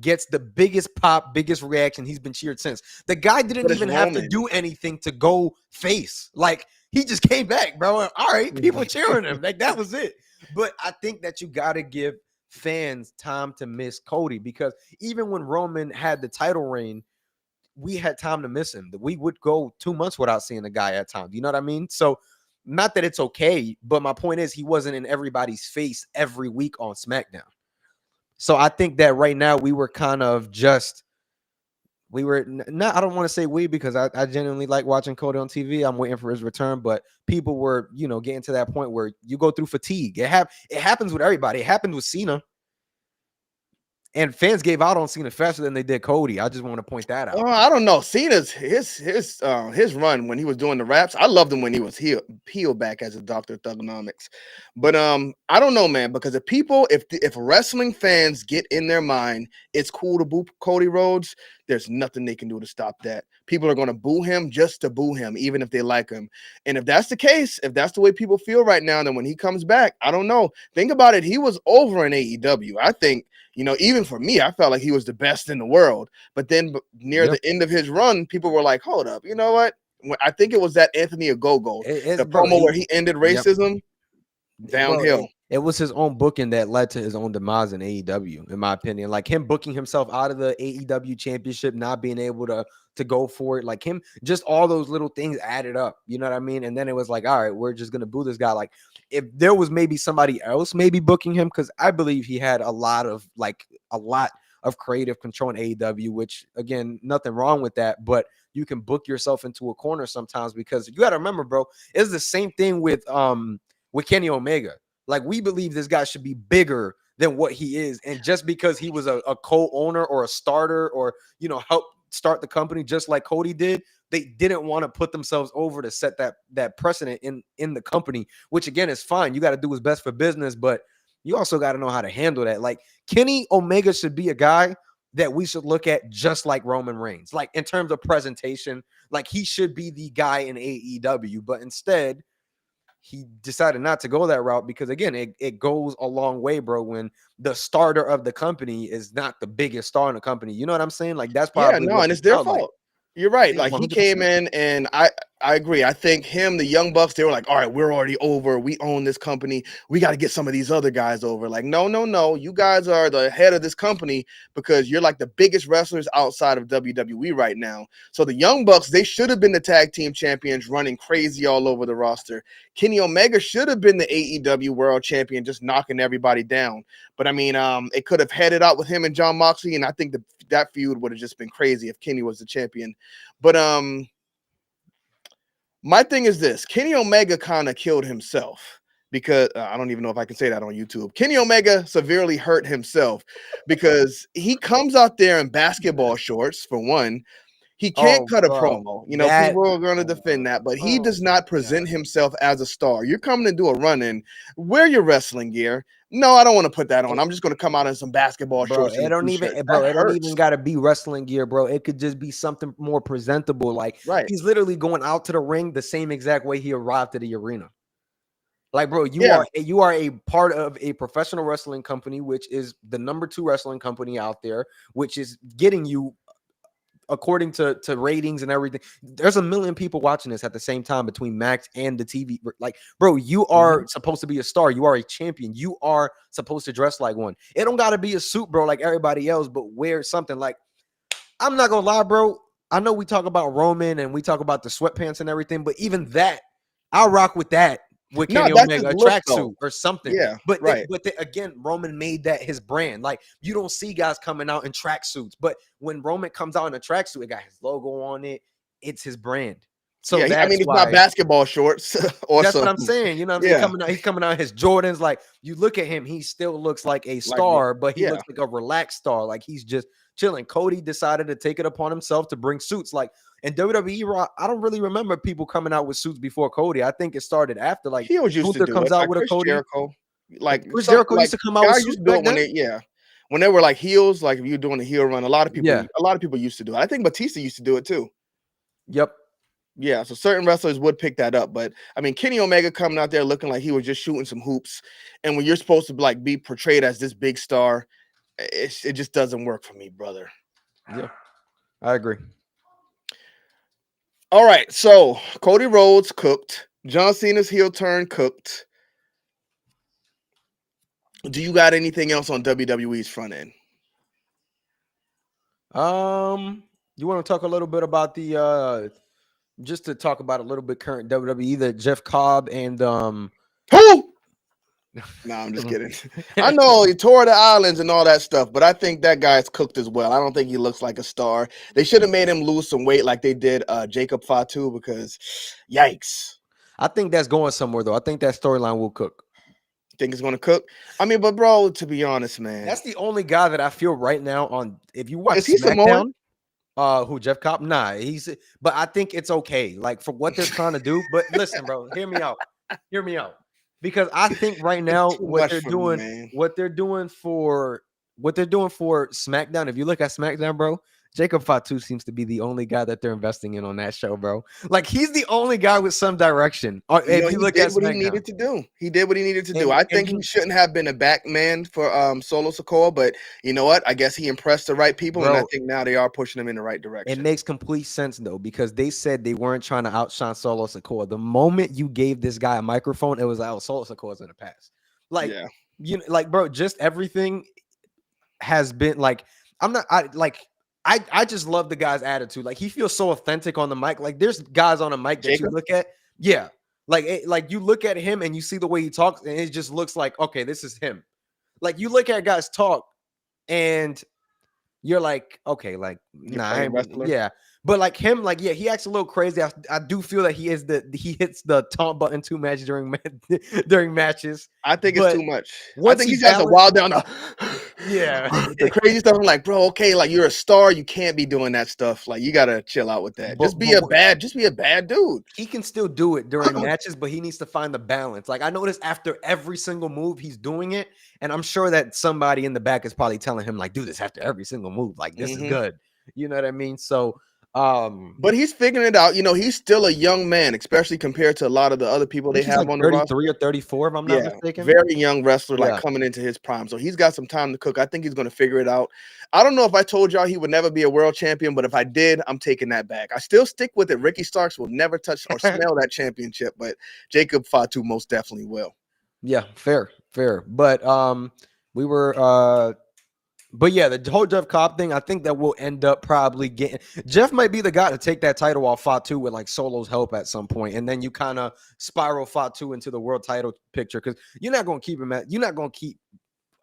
gets the biggest pop, biggest reaction. He's been cheered since. The guy didn't even have to do anything to go face. Like, he just came back, bro. All right, people cheering him. Like, that was it. But I think that you got to give fans time to miss Cody, because even when Roman had the title reign, we had time to miss him. We would go 2 months without seeing the guy at times. You know what I mean? So, not that it's okay, but my point is he wasn't in everybody's face every week on SmackDown. So I think that right now we were kind of just, I don't want to say we, because I genuinely like watching Cody on TV. I'm waiting for his return, but people were, getting to that point where you go through fatigue. It happens with everybody. It happened with Cena. And fans gave out on Cena faster than they did Cody. I just want to point that out. Oh, I don't know. Cena's his run when he was doing the raps. I loved him when he was heel back as a Dr. of Thugonomics. But I don't know, man, because if wrestling fans get in their mind it's cool to boo Cody Rhodes, there's nothing they can do to stop that. People are going to boo him just to boo him, even if they like him. And if that's the case, if that's the way people feel right now, then when he comes back, I don't know. Think about it. He was over in AEW. I think, even for me, I felt like he was the best in the world. But then near the end of his run, people were like, hold up, you know what? I think it was that Anthony Ogogo, the promo where he ended racism, downhill. Bro, it was his own booking that led to his own demise in AEW, in my opinion. Like, him booking himself out of the AEW championship, not being able to go for it. Like, him, just all those little things added up. You know what I mean? And then it was like, all right, we're just going to boo this guy. Like, if there was maybe somebody else maybe booking him, because I believe he had a lot of creative control in AEW, which, again, nothing wrong with that, but you can book yourself into a corner sometimes, because you got to remember, bro, it's the same thing with Kenny Omega. Like, we believe this guy should be bigger than what he is. And just because he was a co-owner or a starter or, help start the company just like Cody did, they didn't want to put themselves over to set that precedent in the company, which again is fine. You got to do what's best for business, but you also got to know how to handle that. Like, Kenny Omega should be a guy that we should look at just like Roman Reigns, like in terms of presentation. Like, he should be the guy in AEW, but instead he decided not to go that route because, again, it goes a long way, bro, when the starter of the company is not the biggest star in the company. You know what I'm saying? Like, that's Yeah, probably no, what and they it's their felt like. fault. You're right. Yeah, Like, he came 100%. in, and I agree. I think him, the Young Bucks, they were like, all right, we're already over. We own this company. We got to get some of these other guys over. Like, no, no, no. You guys are the head of this company because you're like the biggest wrestlers outside of WWE right now. So the Young Bucks, they should have been the tag team champions running crazy all over the roster. Kenny Omega should have been the AEW world champion, just knocking everybody down. But I mean, it could have headed out with him and John Moxley, and I think that feud would have just been crazy if Kenny was the champion. But my thing is this: Kenny Omega kind of killed himself because I don't even know if I can say that on YouTube. Kenny Omega severely hurt himself because he comes out there in basketball shorts for one. He can't Oh, cut a bro, promo. that. People are going to defend that, but he Oh does my not present god, himself as a star. You're coming to do a run-in. Wear your wrestling gear. No, I don't want to put that on. I'm just going to come out in some basketball bro! shorts and It a don't even, t-shirt. bro. That It don't even hurts. got to be wrestling gear, bro. It could just be something more presentable. Like, Right. he's literally going out to the ring the same exact way he arrived to the arena. Like, bro, Yeah. you are a part of a professional wrestling company, which is the number 2 wrestling company out there, which is getting you, according to ratings and everything. There's a million people watching this at the same time between Max and the TV. Like, bro, you are supposed to be a star. You are a champion. You are supposed to dress like one. It don't got to be a suit, bro, like everybody else, but wear something. Like, I'm not gonna lie, bro. I know we talk about Roman and we talk about the sweatpants and everything, but even that, I'll rock with that with No, Kenny that's his Omega, a look, though. tracksuit or something. Yeah, But right. again, Roman made that his brand. Like, you don't see guys coming out in tracksuits, but when Roman comes out in a tracksuit, it got his logo on it. It's his brand. So Yeah, I that's mean, it's not why. basketball shorts or That's what some. I'm saying. You know what I'm saying? Yeah, He's coming out his Jordans. Like, you look at him, he still looks like a like star, but he yeah. looks like a relaxed star. Like, he's just chilling. Cody decided to take it upon himself to bring suits. Like, in WWE, I don't really remember people coming out with suits before Cody. I think it started after. Like, He was used to Gunther do comes it, out like with a Chris Cody. Jericho. Like Chris some, Jericho used like to come out with guys used suits to do back it when then. when they were like heels. Like if you were doing a heel run, a lot of Yeah. people used to do it. I think Batista used to do it too. Yep. Yeah, so certain wrestlers would pick that up, but I mean, Kenny Omega coming out there looking like he was just shooting some hoops, and when you're supposed to like be portrayed as this big star, it just doesn't work for me, brother. Yeah. I agree. All right, so Cody Rhodes cooked. John Cena's heel turn cooked. Do you got anything else on WWE's front end? You want to talk a little bit about the just to talk about a little bit current WWE, that Jeff Cobb and Who? No, I'm just kidding. I know he tore the islands and all that stuff, but I think that guy's cooked as well. I don't think he looks like a star. They should have made him lose some weight like they did Jacob Fatu because, yikes. I think that's going somewhere though. I think that storyline will cook. Think it's gonna cook? I mean, but bro, to be honest, man, That's the only guy that I feel right now on. If you watch is he Samoan? SmackDown, who Jeff Cobb? Nah, but I think it's okay, like for what they're trying to do. But listen, bro, hear me out. Hear me out. Because I think right now It's too much for me, man. what they're doing for SmackDown. If you look at SmackDown, bro, Jacob Fatu seems to be the only guy that they're investing in on that show, bro. Like, he's the only guy with some direction. Or You know, if you he look did at what he SmackDown, needed to do. He did what he needed to do. and I and think he you, shouldn't have been a back man for Solo Sikoa, but you know what? I guess he impressed the right people, and I bro, think now they are pushing him in the right it direction. makes complete sense though, because they said they weren't trying to outshine Solo Sikoa. The moment you gave this guy a microphone, it was like, oh, Solo Sikoa's in the past. Like, Yeah. like, bro, just everything has been like, I just love the guy's attitude. Like, he feels so authentic on the mic. Like, there's guys on the mic that you Jacob? look at, yeah, like you look at him and you see the way he talks, and it just looks like, okay, this is him. Like, you look at guys talk, and you're like, okay, like, You're nah, playing wrestler? yeah. But like him, like yeah, he acts a little crazy. I do feel that he hits the taunt button too much during matches. I think it's But too much. I once think he he has a balanced, wild down yeah, the crazy stuff. I'm like, bro, okay, like you're a star, you can't be doing that stuff. Like you gotta chill out with that. but Just be a bad dude. he can still do it during matches, but he needs to find the balance. Like I noticed after every single move, he's doing it, and I'm sure that somebody in the back is probably telling him like, "Do this after every single move. Like this is Hmm. good." You know what I mean? So, But he's figuring it out. You know, he's still a young man, especially compared to a lot of the other people I think they he's like have on the 33 or roster. 34, if I'm not Yeah, mistaken. very young wrestler, like Yeah. coming into his prime. So he's got some time to cook. I think he's going to figure it out. I don't know if I told y'all he would never be a world champion, but if I did, I'm taking that back. I still stick with it. Ricky Starks will never touch or smell that championship, but Jacob Fatu most definitely will. Yeah, fair. But we were but yeah, the whole Jeff Cobb thing, I think that we'll end up probably getting Jeff might be the guy to take that title off Fatu with like Solo's help at some point, and then you kind of spiral Fatu into the world title picture because you're not gonna keep him you're not gonna keep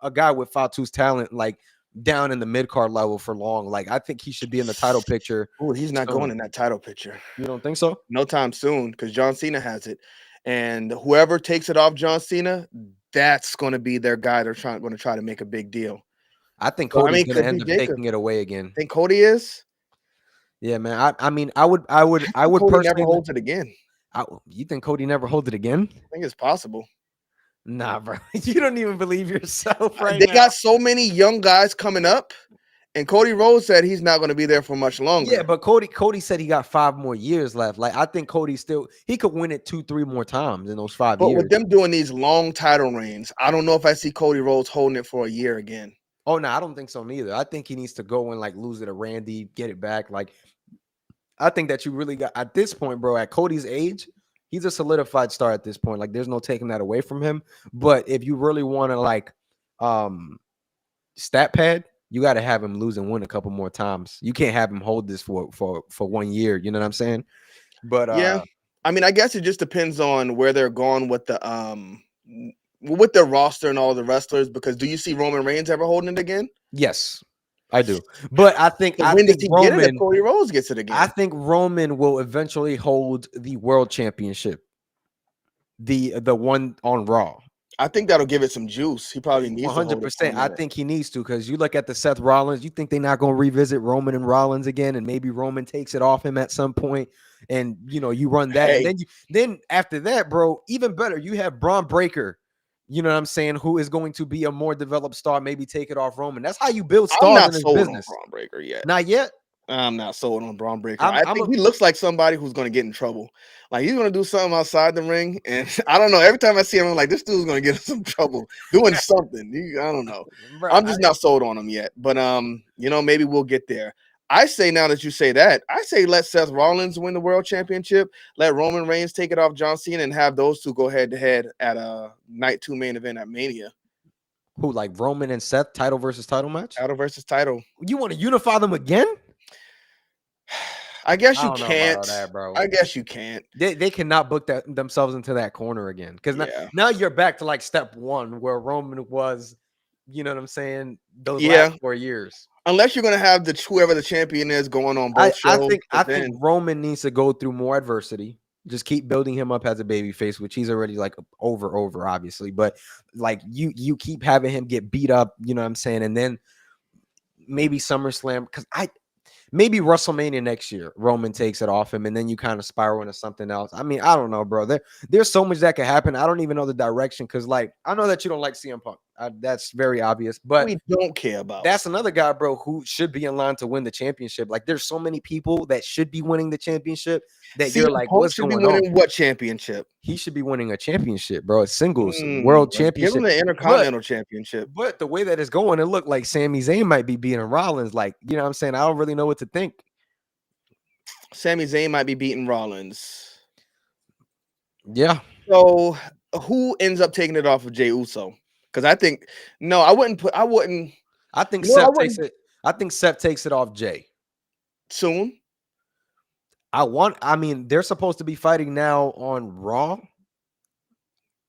a guy with Fatu's talent like down in the mid card level for long. Like I think he should be in the title picture Oh, he's not going soon. in that title picture. You don't think so? No time soon because John Cena has it. And whoever takes it off John Cena, that's going to be their guy. They're going to try to make a big deal. I think So, I Cody's mean, gonna could be end up Jacob. taking it away again. Think Cody is? Yeah, man. I mean, I would Cody never personally. holds it again. You think Cody never holds it again? I think it's possible. Nah, bro. You don't even believe yourself right They now. got so many young guys coming up, and Cody Rhodes said he's not going to be there for much longer. Yeah, but Cody said he got 5 more years left. Like I think Cody he could win it 2-3 more times in those 5 But years. with them doing these long title reigns, I don't know if I see Cody Rhodes holding it for a year again. Oh no, I don't think so neither. I think he needs to go and like lose it to Randy, get it back. Like I think that you really got at this point, bro, at Cody's age, he's a solidified star at this point. Like there's no taking that away from him. But if you really want to like stat pad, you got to have him lose and win a couple more times. You can't have him hold this for 1 year. You know what I'm saying? But Yeah, I mean, I guess it just depends on where they're going with the roster and all the wrestlers. Because do you see Roman Reigns ever holding it again? yes, I do. But I think When does he get it? If Roman, Cody Rhodes gets it again, I think Roman will eventually hold the world championship, the one on Raw. I think that'll give it some juice. He probably needs to hold it for a 100%. I minute. think he needs to because you look at the Seth Rollins. You think they're not going to revisit Roman and Rollins again, and maybe Roman takes it off him at some point, and you run that, Hey. and then after that, bro, even better, you have Braun Breaker. You know what I'm saying? Who is going to be a more developed star? Maybe take it off Roman. That's how you build I'm stars not in this sold business. on Braun Breaker yet. Not yet. I'm not sold on Braun Breaker. I'm I think he looks like somebody who's going to get in trouble. Like he's going to do something outside the ring, and I don't know. Every time I see him, I'm like, this dude's going to get in some trouble doing something. I don't know. Bro, I'm just not sold on him yet. But maybe we'll get there. I say now that you say that, I say let Seth Rollins win the world championship, let Roman Reigns take it off John Cena, and have those two go head to head at a night 2 main event at Mania. Who, like Roman and Seth, title versus title match? Title versus title. You want to unify them again? I guess I you don't know can't. about that, bro. I guess you can't. They cannot book themselves into that corner again because now you're back to like step 1 where Roman was, you know what I'm saying? Those last 4 years. Unless you're gonna have whoever the champion is going on both shows. I think Roman needs to go through more adversity. Just keep building him up as a baby face, which he's already like over, obviously. But like you keep having him get beat up, you know what I'm saying? And then maybe SummerSlam, because maybe WrestleMania next year, Roman takes it off him, and then you kind of spiral into something else. I mean, I don't know, bro. There's so much that could happen. I don't even know the direction because, like, I know that you don't like CM Punk. That's very obvious. But we don't care about. That's another guy, bro, who should be in line to win the championship. Like, there's so many people that should be winning the championship that you're like, what's going on? Should be winning what championship? He should be winning a championship, bro. It's singles world championship. Give him the Intercontinental Championship. But the way that it's going, it looked like Sami Zayn might be beating Rollins. Like, you know what I'm saying? I don't really know what to think. Sami Zayn might be beating Rollins. Yeah. So who ends up taking it off of Jey Uso? Because I think I think Seth takes it. I think Seth takes it off Jey soon. I mean, they're supposed to be fighting now on Raw.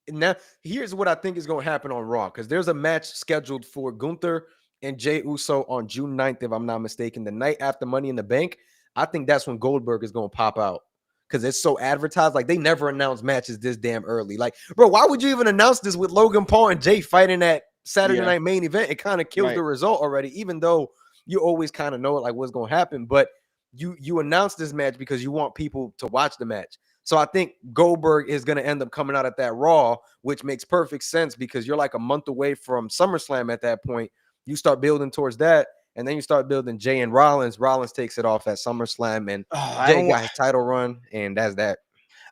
Now, here's what I think is going to happen on Raw, because there's a match scheduled for Gunther and Jey Uso on June 9th, if I'm not mistaken, the night after Money in the Bank. I think that's when Goldberg is going to pop out because it's so advertised. Like they never announce matches this damn early. Like, bro, why would you even announce this with Logan Paul and Jay fighting at Saturday Yeah, Night Main Event? It kind of kills right. the result already, even though you always kind of know like what's going to happen. But you announce this match because you want people to watch the match. So I think Goldberg is going to end up coming out at that Raw, which makes perfect sense because you're like a month away from SummerSlam at that point. You start building towards that, and then you start building Jay and Rollins. Rollins takes it off at SummerSlam, and I Jay don't. got his title run, and that's that.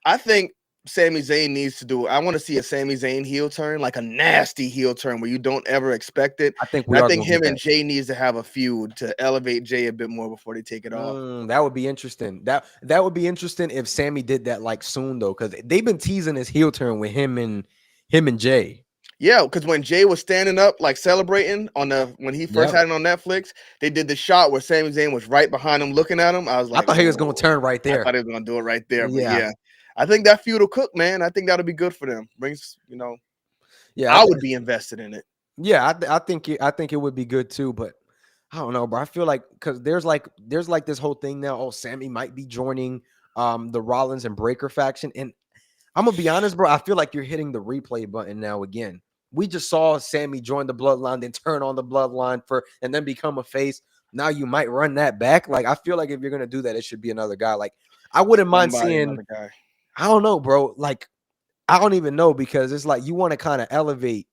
I think Sami Zayn needs to do. I want to see a Sami Zayn heel turn, like a nasty heel turn where you don't ever expect it. I think we And I are think going to him get and that. Jay needs to have a feud to elevate Jay a bit more before they take it off. That would be interesting. That would be interesting if Sammy did that like soon though, because they've been teasing his heel turn with him and Jay. Yeah, because when Jay was standing up, like celebrating on the when he first Yep. had it on Netflix, they did the shot where Sami Zayn was right behind him, looking at him. I was I like, thought he was going to oh, turn right I there. thought he was gonna do it right there. But Yeah. yeah, I think that feud will cook, man. I think that'll be good for them. Brings, Yeah. I would be invested in it. Yeah. I think it would be good too, but I don't know, bro. I feel like because there's like this whole thing now. Oh, Sammy might be joining the Rollins and Breaker faction, and I'm gonna be honest, bro. I feel like you're hitting the replay button now again. We just saw Sammy join the bloodline, then turn on the bloodline and then become a face. Now you might run that back. Like I feel like if you're gonna do that, it should be another guy. Like I wouldn't mind Somebody, seeing. another guy. I don't know, bro. Like I don't even know because it's like you want to kind of elevate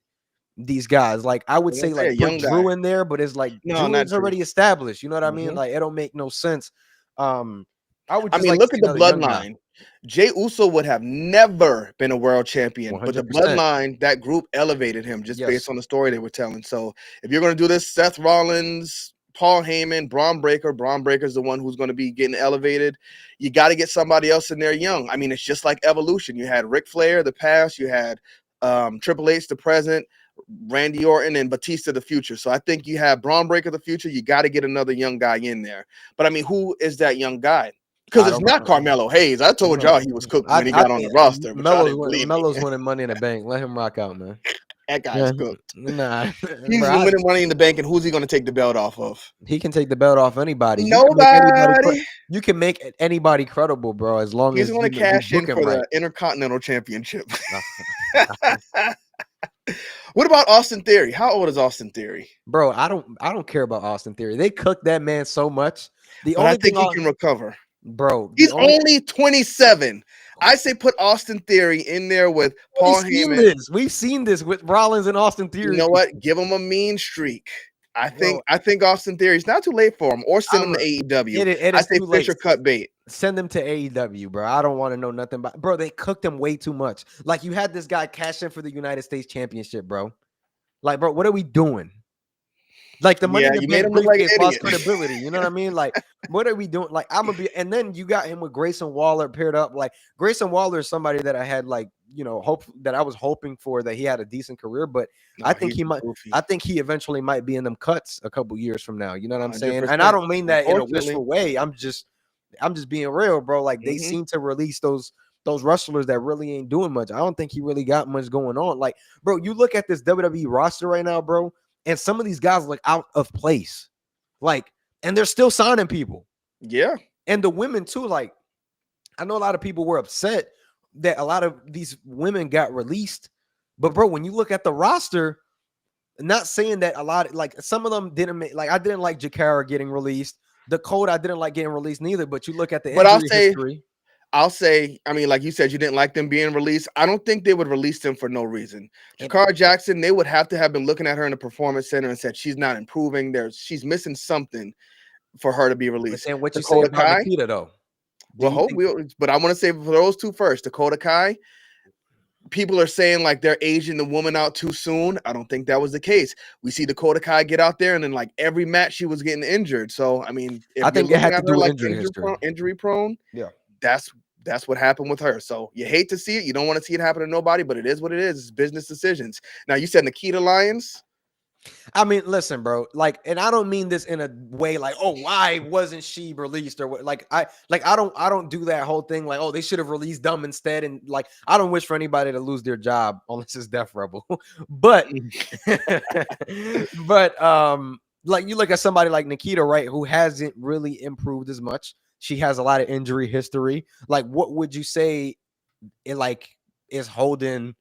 these guys. Like I would I'm gonna say, say a like put young guy. Drew in there, but it's like No, Drew not is Drew. already established. You know what I mean? Mhm. Like it don't make no sense. I would I just mean, like to look see at the another young guy. bloodline. Jay Uso would have never been a world champion, but the 100%. bloodline, that group elevated him just Yes. based on the story they were telling. So if you're going to do this, Seth Rollins, Paul Heyman, Braun Breaker's the one who's going to be getting elevated. You got to get somebody else in there young. I mean, it's just like evolution. You had Ric Flair, the past, you had Triple H, the present, Randy Orton, and Batista, the future. So I think you have Braun Breaker, the future. You got to get another young guy in there. But I mean, who is that young guy? Because I it's don't not know. Carmelo Hayes. I told y'all he was cooked when he I got on think the roster, but y'all Melo's didn't believe me. Melo's winning Money in the Bank. Let him rock out, man. That guy's Yeah, cooked. nah, He's bro. winning Money in the Bank, and who's he going to take the belt off of? He can take the belt off anybody. You can make anybody. Nobody. You can make anybody credible, bro. As long He's as going to you cash in book him for right. the Intercontinental Championship. Uh, What about Austin Theory? How old is Austin Theory? Bro, I don't care about Austin Theory. They cooked that man so much. The But I only thing, think he can recover. bro, the He's only only 27. I say put Austin Theory in there with Paul Heyman. We've seen this with Rollins and Austin You Theory. know what? Give him a mean streak. Bro, I think Austin Theory is not too late for him, or send him to I'm, AEW. it I is say too late. Fisher cut bait. Send them to AEW, bro. I don't want to know nothing about. Bro, they cooked him way too much. Like you had this guy cash in for the United States Championship, bro. Like, bro, what are we doing? Like the Money Yeah, in the you made Bank him look like an briefcase lost idiot. credibility. You know what I mean? Like, what are we doing? Like, I'm gonna be. And then you got him with Grayson Waller paired up. Like Grayson Waller is somebody that I had like hope that I was hoping for that he had a decent career, but No, I think he's he might. goofy. I think he eventually might be in them cuts a couple years from now. You know what I'm saying? And 100%. I don't mean that in a Unfortunately. wishful way. I'm just being real, bro. Like they Mhm. seem to release those wrestlers that really ain't doing much. I don't think he really got much going on. Like, bro, you look at this WWE roster right now, bro, and some of these guys look out of place. Like, and they're still signing people. Yeah. And the women too. Like, I know a lot of people were upset that a lot of these women got released. But bro, when you look at the roster, not saying that a lot, like some of them didn't make, like I didn't like Jakara getting released. Dakota, I didn't like getting released neither. But you look at the But injury history. I'll say, I mean, like you said, you didn't like them being released. I don't think they would release them for no reason. And- Jakara Jackson, they would have to have been looking at her in the performance center and said she's not improving. She's missing something for her to be But released. then what you say Dakota about Kai, Nikita though? but I want to say for those two first, Dakota Kai. People are saying like they're aging the woman out too soon. I don't think that was the case. We see Dakota Kai get out there, and then like every match she was getting injured. So I mean, if I you're think it looking had to at do her with like injury history. injury prone, Yeah. that's what happened with her. So you hate to see it. You don't want to see it happen to nobody, but it is what it is. It's business decisions. Now you said Nikita Lyons. I mean, listen, bro. Like, and I don't mean this in a way like, oh, why wasn't she released or what? Like, I don't do that whole thing. Like, oh, they should have released them instead. And like, I don't wish for anybody to lose their job unless it's Def Rebel. but, but like you look at somebody like Nikita, right, who hasn't really improved as much. She has a lot of injury history. Like, what would you say it like is holding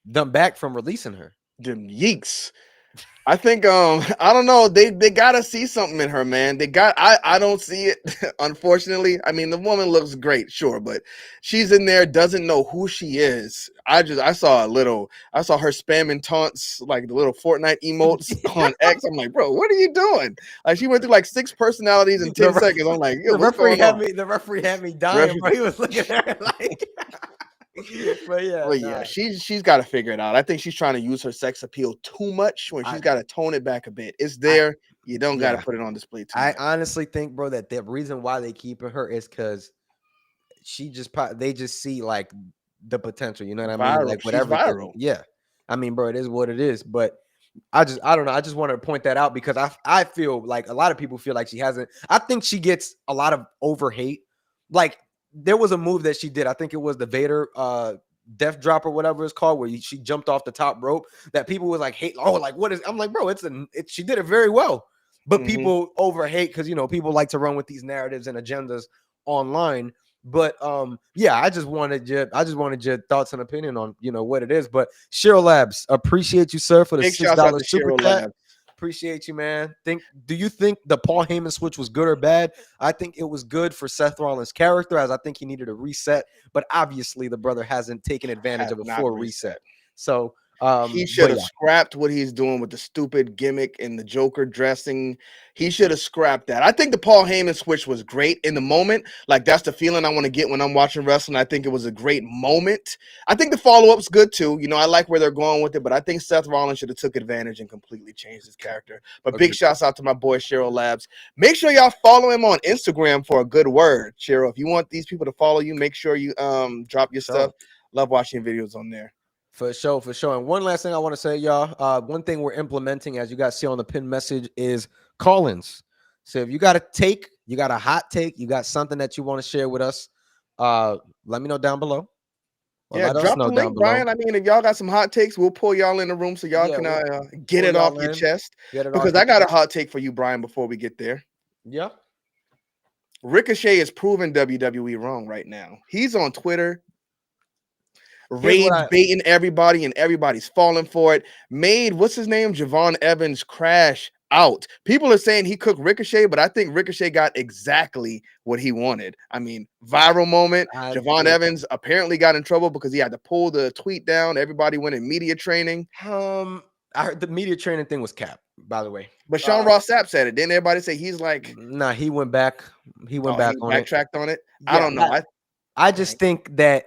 them back from releasing her? Them yeeks. I think I don't know, they gotta see something in her, man. I don't see it unfortunately. I mean, the woman looks great, sure, but she's in there, doesn't know who she is. I saw her spamming taunts, like the little Fortnite emotes on X. I'm like, bro, what are you doing? Like, she went through like 6 personalities in 10 seconds. I'm like, yo, what's going on? The referee had me dying, Ref- bro. He was looking at her like but yeah, Well, yeah, nah. she's got to figure it out. I think she's trying to use her sex appeal too much when I she's got to tone it back a bit. It's I there. You don't got to yeah. put it on display too I much. honestly think, bro, that the reason why they keeping her is because they just see like the potential. You know what I mean? Viral. Like with She's everything. viral. Yeah. I mean, bro, it is what it is. But I don't know. I just wanted to point that out because I feel like a lot of people feel like she hasn't. I think she gets a lot of over hate. Like there was a move that she did. I think it was the Vader death drop or whatever it's called, where she jumped off the top rope. That people was like hate. Oh, like what is? I'm like, bro, she did it very well. But Hmm. people over hate because people like to run with these narratives and agendas online. But yeah, I just wanted your thoughts and opinion on what it is. But Cheryl Labs, appreciate you, sir, for the Big shouts out $6 to super Cheryl chat. Lab. Appreciate you, man. Do you think the Paul Heyman switch was good or bad? I think it was good for Seth Rollins' character, as I think he needed a reset. But obviously, the brother hasn't taken advantage Has of a not full reset. reset. So, He should but have yeah, scrapped what he's doing with the stupid gimmick and the Joker dressing. He should have scrapped that. I think the Paul Heyman switch was great in the moment. Like, that's the feeling I want to get when I'm watching wrestling. I think it was a great moment. I think the follow-up's good too. I like where they're going with it, but I think Seth Rollins should have took advantage and completely changed his character. But big agreed. shouts out to my boy Cheryl Labs. Make sure y'all follow him on Instagram for a good word. Cheryl, if you want these people to follow you, make sure you drop your stuff. So. Love watching videos on there. For sure, for sure. And one last thing I want to say, y'all. One thing we're implementing, as you guys see on the pin message, is call-ins. So if you got you got a hot take, you got something that you want to share with us, let me know down below. Or Yeah, let us drop know the down link, below. Brian. I mean, if y'all got some hot takes, we'll pull y'all in the room so y'all Yeah, can we'll get pull it off y'all your in, chest. get it off Because your I got a chest. hot take for you, Brian, before we get there. Yeah. Ricochet is proving WWE wrong right now. He's on Twitter, Here's what rage I baiting everybody, and everybody's falling for it. Made, what's his name? Javon Evans crash out. People are saying he cooked Ricochet, but I think Ricochet got exactly what he wanted. I mean, viral moment. I Javon yeah. Evans apparently got in trouble because he had to pull the tweet down. Everybody went in media training. I heard the media training thing was cap, by the way. But Sean Ross Sapp said it. Didn't everybody say he's like, Nah, he went back. He went oh, back he on it. backtracked on it? I Yeah, don't know. I just think that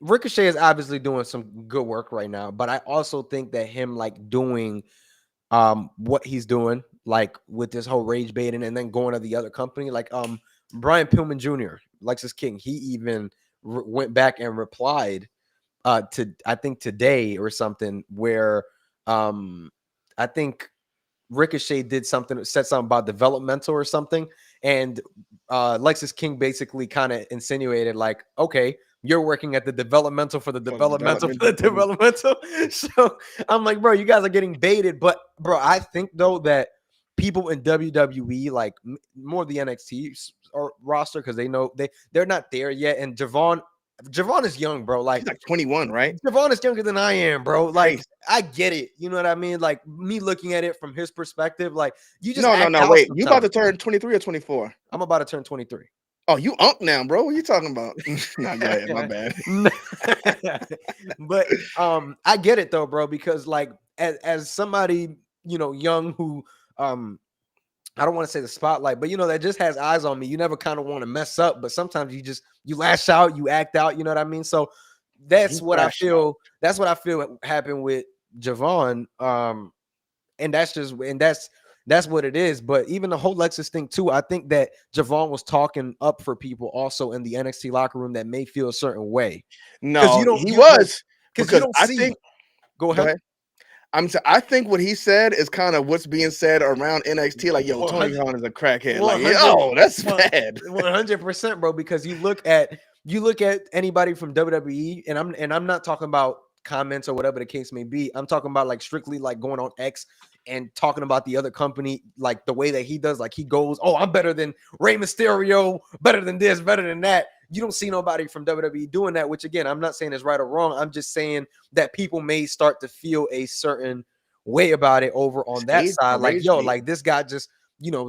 Ricochet is obviously doing some good work right now, but I also think that him like doing what he's doing, like with this whole rage baiting and then going to the other company, like Brian Pillman Jr., Lexus King, he even went back and replied to I think today or something where I think Ricochet did something, said something about developmental or something, and Lexus King basically kind of insinuated like, okay, you're working at the developmental for the for the developmental development. for the developmental. So I'm like, bro, you guys are getting baited. But bro, I think though that people in WWE, like more the NXT or roster, because they know they're not there yet. And Javon is young, bro. He's Like like 21, right? Javon is younger than I am, bro. Like Crazy. I get it. You know what I mean? Like me looking at it from his perspective, like you just No, no, act no. out Wait, you about sometimes. to turn 23 or 24? I'm about to turn 23. Oh, you unk now, bro. What are you talking about? No, go ahead. My bad. But I get it though, bro, because like as somebody, young who I don't want to say the spotlight, but that just has eyes on me. You never kind of want to mess up, but sometimes you lash out, you act out, you know what I mean? So He that's what I crashed out. feel. That's what I feel happened with Javon. And that's what it is. But even the whole Lexus thing too, I think that Javon was talking up for people also in the NXT locker room that may feel a certain way. Because No, he was because you because don't I see. think. Go Go ahead. ahead. I think what he said is kind of what's being said around NXT. Like, yo, Tony 100, Khan is a crackhead. Like, 100, yo, that's bad. 100%, bro. Because you look at anybody from WWE, and I'm not talking about comments or whatever the case may be. I'm talking about like strictly like going on X and talking about the other company, like the way that he does, like he goes, oh, I'm better than Rey Mysterio, better than this, better than that. You don't see nobody from WWE doing that, which again, I'm not saying is right or wrong. I'm just saying that people may start to feel a certain way about it over on that side. Like, Rage yo, bait. like this guy just,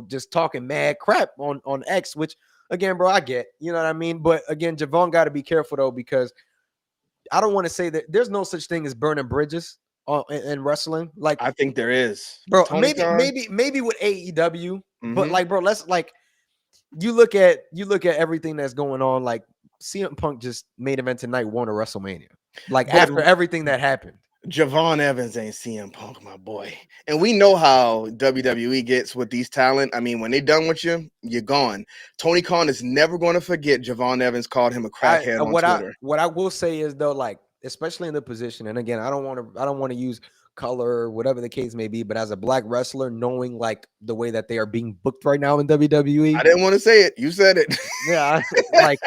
just talking mad crap on X, which again, bro, I get, you know what I mean? But again, Javon got to be careful though, because I don't want to say that there's no such thing as burning bridges in wrestling. Like, I think there is. bro, Tony Khan. maybe with AEW, but Mm-hmm. like, bro, let's like you look at everything that's going on. Like, CM Punk just main event tonight, won a WrestleMania. Like But after everything that happened. Javon Evans ain't CM Punk, my boy. And we know how WWE gets with these talent. I mean, when they done with you, you're gone. Tony Khan is never going to forget Javon Evans called him a crackhead on Twitter. What I will say is though, like especially in the position, and again, I don't want to use color or whatever the case may be, but as a black wrestler, knowing like the way that they are being booked right now in WWE, I didn't want to say it. You said it. yeah, like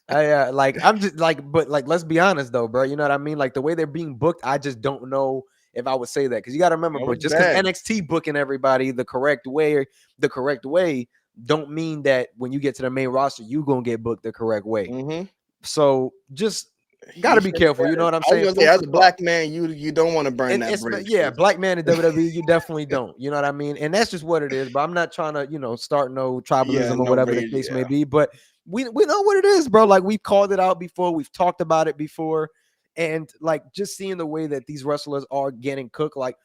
I'm just like, but like let's be honest though, bro. You know what I mean? Like the way they're being booked, I just don't know if I would say that, because you got to remember, That bro. was Just because bad. NXT booking everybody the correct way, don't mean that when you get to the main roster, you gonna get booked the correct way. Mm-hmm. So just got He to be should careful. have You said know it. what I'm I was saying? gonna say, Food as for a thought. black man, you don't want to burn that It's bridge. yeah, 'Cause- black man in WWE, you definitely don't. You know what I mean? And that's just what it is. But I'm not trying to, start no yeah, tribalism or no whatever the rage. case may Yeah, be. But we know what it is, bro. Like we've called it out before, we've talked about it before, and like just seeing the way that these wrestlers are getting cooked, like.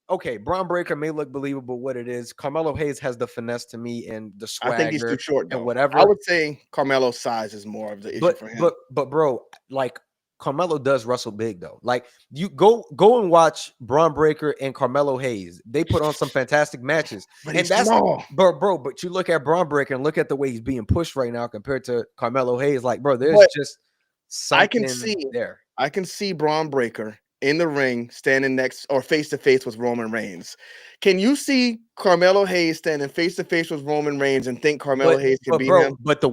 Okay, Braun Breaker may look believable what it is. Carmelo Hayes has the finesse to me and the I think he's too swagger short and though. I whatever. would say Carmelo's size is more of the issue But for him. but bro, like Carmelo does wrestle big though. Like you go and watch Braun Breaker and Carmelo Hayes. They put on some fantastic matches. But And he's that's small. bro, but you look at Braun Breaker and look at the way he's being pushed right now compared to Carmelo Hayes. Like, bro, there's But just I can something see, there. I can see Braun Breaker in the ring standing next or face to face with Roman Reigns. Can you see Carmelo Hayes standing face to face with Roman Reigns and think Carmelo But Hayes can but beat bro, him? but the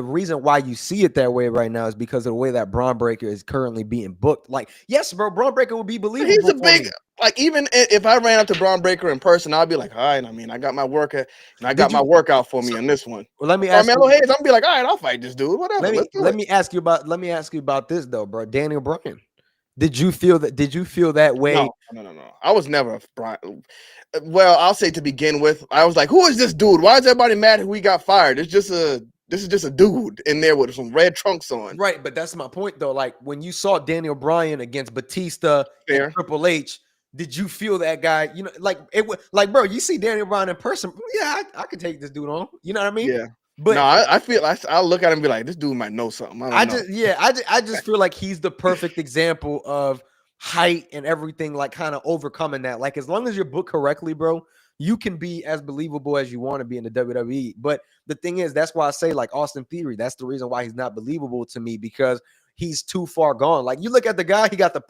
reason why you see it that way right now is because of the way that Braun Breaker is currently being booked. Like, yes, bro, Braun Breaker would be He's believable a for big, me. like, even if I ran up to Braun Breaker in person, I'd be like, all right, I mean, I got my workout and I got Did my you? workout for me So, on this one. well, let But me ask Carmelo you. Hayes, I'm gonna be like, all right, I'll fight this dude. Whatever, Let me let's do let it. me ask you about this though, bro. Daniel Bryan. Did you feel that? Did you feel that way? No. I was never a Brian. Well, I'll say to begin with, I was like, who is this dude? Why is everybody mad who he got fired? This is just a dude in there with some red trunks on. Right, but that's my point though. Like when you saw Daniel Bryan against Batista and Fair. Triple H, did you feel that guy? Like it was like, bro, you see Daniel Bryan in person. Yeah, I could take this dude on. You know what I mean? Yeah. No, But I feel I'll look at him and be like, this dude might know something. I don't know. I just feel like he's the perfect example of height and everything, like kind of overcoming that. Like as long as you're booked correctly, bro, you can be as believable as you want to be in the WWE. But the thing is, that's why I say like Austin Theory. That's the reason why he's not believable to me, because he's too far gone. Like you look at the guy, he got the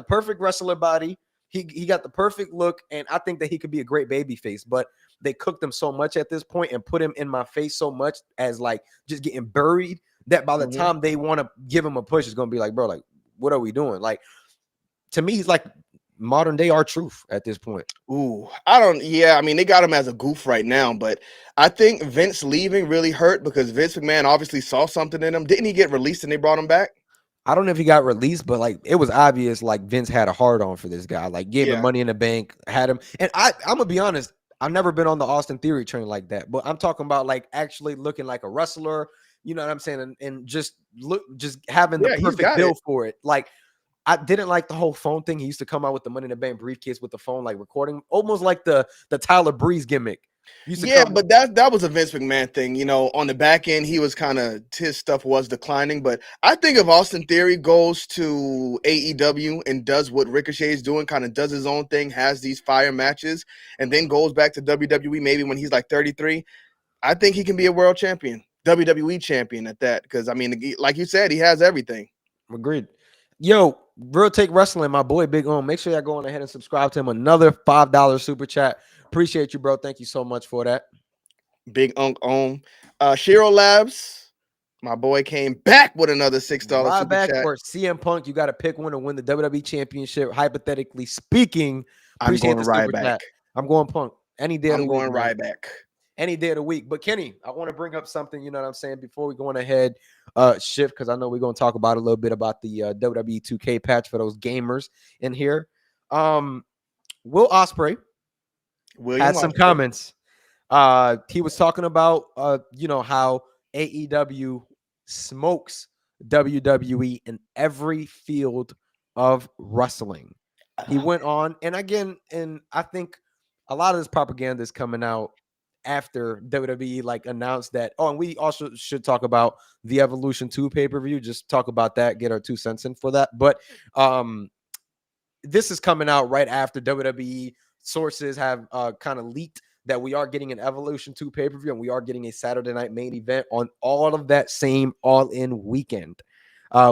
perfect wrestler body. He got the perfect look, and I think that he could be a great baby face. But they cooked him so much at this point and put him in my face so much as like just getting buried, that by the time they want to give him a push, it's gonna be like, bro, like what are we doing? Like to me, he's like modern day R-Truth at this point. Ooh, I don't. Yeah, I mean, they got him as a goof right now, but I think Vince leaving really hurt because Vince McMahon obviously saw something in him. Didn't he get released and they brought him back? I don't know if he got released, but like it was obvious like Vince had a hard on for this guy. Like gave him Yeah. money in the bank, had him. And I'm gonna be honest, I've never been on the Austin Theory train like that. But I'm talking about like actually looking like a wrestler, you know what I'm saying? And just having the Yeah, he's perfect got it. build for it. Like I didn't like the whole phone thing. He used to come out with the money in the bank briefcase with the phone, like recording, almost like the Tyler Breeze gimmick. Used to Yeah, come. but that was a Vince McMahon thing. You know, on the back end, he was kind of his stuff was declining. But I think if Austin Theory goes to AEW and does what Ricochet is doing, kind of does his own thing, has these fire matches, and then goes back to WWE maybe when he's like 33, I think he can be a world champion, WWE champion at that. Because I mean, like you said, he has everything. Agreed. Yo, Real Take Wrestling, my boy Big On. Make sure y'all go on ahead and subscribe to him. Another $5 super chat. Appreciate you, bro. Thank you so much for that. Big Unk Om. Shiro Labs. My boy came back with another $6 super Ryback chat. or CM Punk, you got to pick one to win the WWE Championship. Hypothetically speaking, I'm appreciate going the super Ryback. chat. I'm going Punk any day of the I'm week, going man. Ryback. Any day of the week. But Kenny, I want to bring up something, you know what I'm saying, before we go on ahead, shift, because I know we're going to talk about a little bit about the WWE 2K patch for those gamers in here. Will Ospreay William had some Ospreay. comments. He was talking about how AEW smokes WWE in every field of wrestling. He went on, and again, and I think a lot of this propaganda is coming out after WWE like announced that. Oh, and we also should talk about the Evolution 2 pay-per-view. Just talk about that, get our 2 cents in for that. But this is coming out right after WWE sources have kind of leaked that we are getting an Evolution 2 pay-per-view and we are getting a Saturday night main event on all of that same all-in weekend,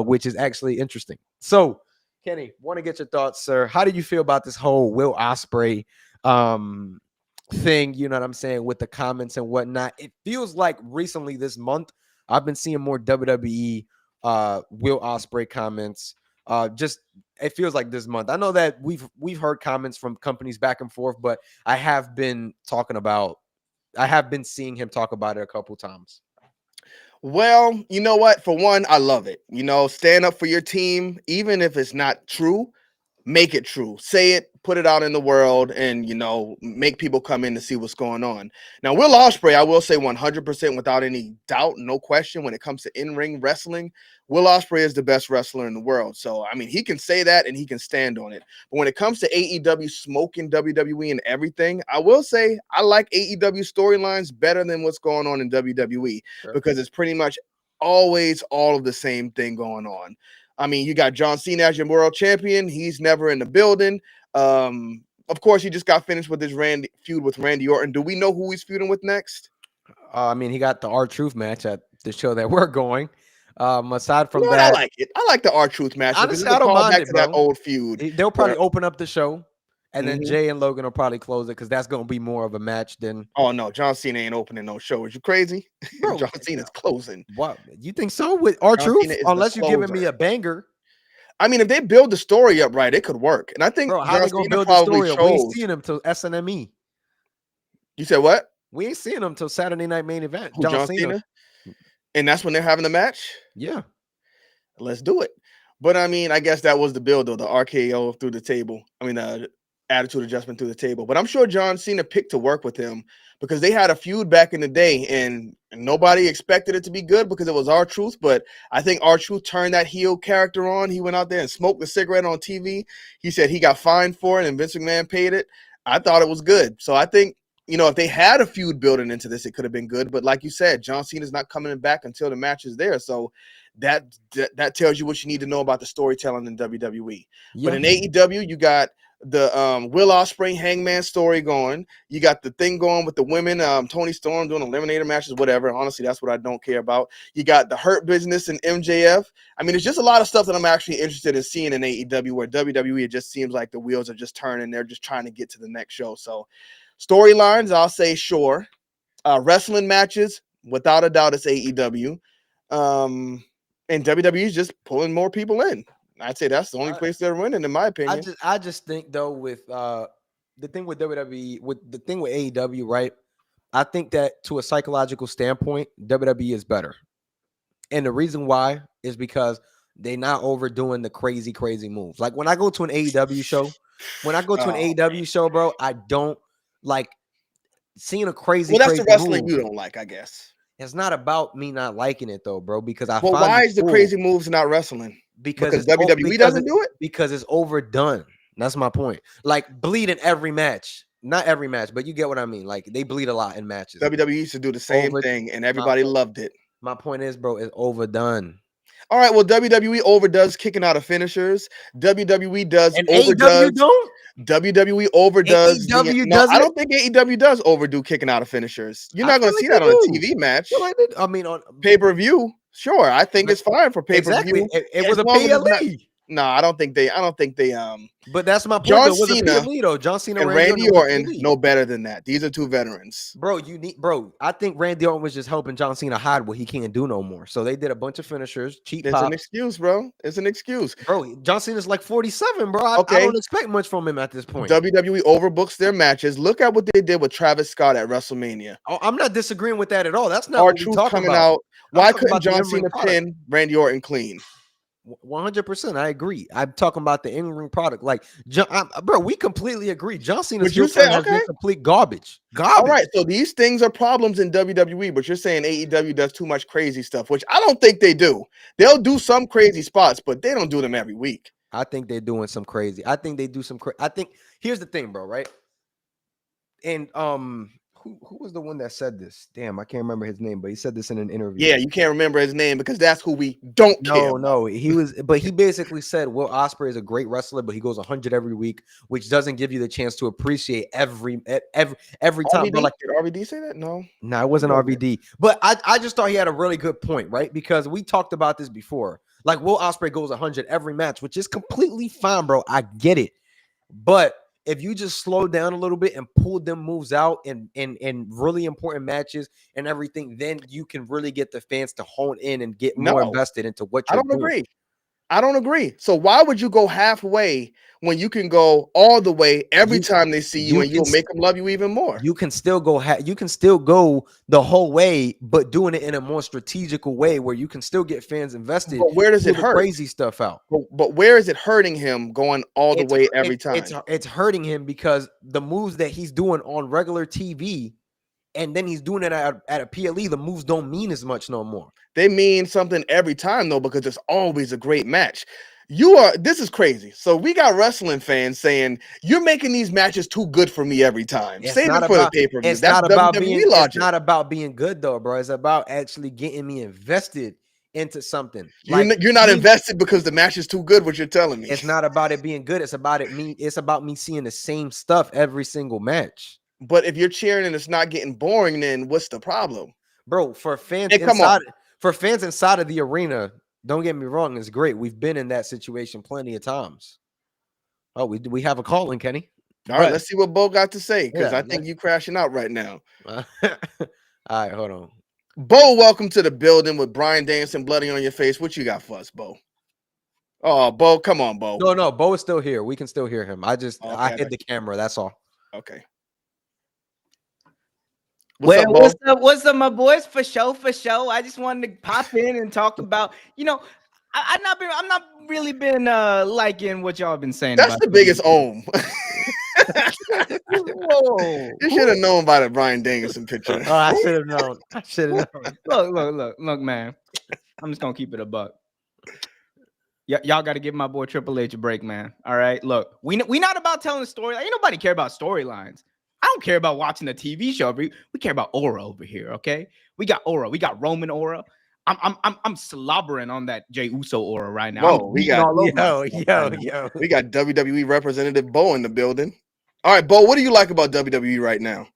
which is actually interesting. So, Kenny, want to get your thoughts, sir. How do you feel about this whole Will Ospreay thing, you know what I'm saying, with the comments and whatnot? It feels like recently this month, I've been seeing more WWE Will Ospreay comments. Just it feels like this month. I know that we've heard comments from companies back and forth, but I have been seeing him talk about it a couple times. Well, you know what? For one, I love it. Stand up for your team, even if it's not true. Make it true. Say it, put it out in the world, and make people come in to see what's going on. Now, Will Ospreay, I will say 100% without any doubt, no question, when it comes to in-ring wrestling, Will Ospreay is the best wrestler in the world. So, I mean, he can say that and he can stand on it. But when it comes to AEW smoking WWE and everything, I will say I like AEW storylines better than what's going on in WWE because it's pretty much always all of the same thing going on. I mean, you got John Cena as your world champion. He's never in the building. Of course, he just got finished with his feud with Randy Orton. Do we know who he's feuding with next? I mean, he got the R-Truth match at the show that we're going. Aside from I that, like it. I like the R-Truth match because honestly, it's I a don't mind callback it, to that bro. old feud. They'll probably open up the show, and then Mhm. Jay and Logan will probably close it because that's going to be more of a match than. Oh no, John Cena ain't opening no show. Is you crazy? Bro, John Cena's closing. What you think so with John R-Truth? Cena is the Unless you're giving me closer. a banger. I mean, if they build the story up right, it could work. And I think Bro, how John they gonna Cena build the probably story up? We ain't chose. seeing him till SNME. You said what? We ain't seeing him till Saturday night main event. Who, John Cena? And that's when they're having the match? Yeah. Let's do it. But I mean, I guess that was the build, though, the RKO through the table. I mean, the attitude adjustment through the table. But I'm sure John Cena picked to work with him because they had a feud back in the day, and nobody expected it to be good because it was R-Truth. But I think R-Truth turned that heel character on. He went out there and smoked a cigarette on TV. He said he got fined for it, and Vince McMahon paid it. I thought it was good. So I think, if they had a feud building into this, it could have been good. But like you said, John Cena's not coming back until the match is there. So that tells you what you need to know about the storytelling in WWE. Yeah. But in AEW, you got the Will Ospreay Hangman story going. You got the thing going with the women, Tony Storm doing eliminator matches, whatever. Honestly, that's what I don't care about. You got the Hurt Business and MJF. I mean, it's just a lot of stuff that I'm actually interested in seeing in AEW, where WWE, it just seems like the wheels are just turning. They're just trying to get to the next show. So storylines, I'll say sure. Wrestling matches, without a doubt, it's AEW. And WWE is just pulling more people in. I'd say that's the only place they're winning, in my opinion. I just think though with the thing with WWE, with the thing with AEW, right? I think that to a psychological standpoint, WWE is better. And the reason why is because they're not overdoing the crazy moves. Like when I go to an AEW show, bro, I don't like seeing a crazy. Well, that's the wrestling move. you don't like, I guess. It's not about me not liking it though, bro. Because I well, find why is the crazy moves not wrestling? Because WWE doesn't do it. Because it's overdone. That's my point. Like bleed in every match. Not every match, but you get what I mean. Like they bleed a lot in matches. WWE used to do the same thing, and everybody loved it. My point is, bro, it's overdone. All right, well, WWE overdoes kicking out of finishers. WWE does and overdoes. AEW don't? WWE overdoes. AEW No, I don't think AEW does overdo kicking out of finishers. You're not going to see that on a TV match. I mean, on pay-per-view, sure. I think it's fine for pay-per-view. Exactly. It was a PLE. No, I don't think they. But that's my point. John Though it was a Cena PLE though. John Cena, and Randy Randy Orton, it was a Orton PLE. know better than that. These are two veterans. Bro. I think Randy Orton was just helping John Cena hide what he can't do no more. So they did a bunch of finishers, cheap It's an pops. excuse, bro. It's an excuse. Bro, John Cena's like 47, bro. I Okay, don't expect much from him at this point. WWE overbooks their matches. Look at what they did with Travis Scott at WrestleMania. Oh, I'm not disagreeing with that at all. That's not what we're R-Truth talking coming about. out. I'm Why talking couldn't about the John in-ring Cena product. pin Randy Orton clean? 100%. I agree. I'm talking about the in-ring product. Like, bro, we completely agree. John Cena's But you heel say, turn has been okay, complete garbage. all right. So these things are problems in WWE, but you're saying AEW does too much crazy stuff, which I don't think they do. They'll do some crazy spots, but they don't do them every week. I think they're doing some crazy. I think they do some crazy. I think here's the thing, bro, right? And who was the one that said this? Damn, I can't remember his name, but he said this in an interview. Yeah, you can't remember his name because that's who we don't care about. No, he was, but he basically said Will Ospreay is a great wrestler, but he goes 100 every week, which doesn't give you the chance to appreciate every time. RVD? But like, Did RVD say that? No. no, it wasn't RVD. But I just thought he had a really good point, right? Because we talked about this before. Like Will Ospreay goes 100 every match, which is completely fine, bro. I get it. But if you just slow down a little bit and pull them moves out in really important matches and everything, then you can really get the fans to hone in and get more invested into what you're doing. I don't agree. So why would you go halfway when you can go all the way every time they see you and you'll make them love you even more? You can still go the whole way, but doing it in a more strategical way where you can still get fans invested. But where does it hurt? Crazy stuff out. But where is it hurting him going all the way every time? It's hurting him because the moves that he's doing on regular TV and then he's doing it at a PLE, the moves don't mean as much no more. They mean something every time though, because it's always a great match. This is crazy. So we got wrestling fans saying you're making these matches too good for me every time. Save it for the pay-per-view. It's not about being good though, bro. It's about actually getting me invested into something. You're not invested because the match is too good. What you're telling me? It's not about it being good. It's about me seeing the same stuff every single match. But if you're cheering and it's not getting boring, then what's the problem, bro? For fans inside of the arena, don't get me wrong, it's great. We've been in that situation plenty of times. Oh, we have a call in, Kenny. All right, let's see what Bo got to say because I think you crashing out right now. All right, hold on. Bo, welcome to the building with Brian Danielson bloody on your face. What you got for us, Bo? Oh, Bo, come on, Bo. No, Bo is still here. We can still hear him. I hid the camera. That's all. Okay. What's up, my boys? For show. I just wanted to pop in and talk about, I'm not really been liking what y'all been saying. That's the biggest ohm. Whoa. You should have known by the Brian Danielson picture. Oh, I should have known. Look, man. I'm just gonna keep it a buck. Y'all got to give my boy Triple H a break, man. All right, look, we not about telling the story. Ain't nobody care about storylines. I don't care about watching a TV show. We care about aura over here, okay? We got aura. We got Roman aura. I'm slobbering on that Jey Uso aura right now. Whoa, we got We got WWE representative Bo in the building. All right, Bo, what do you like about WWE right now?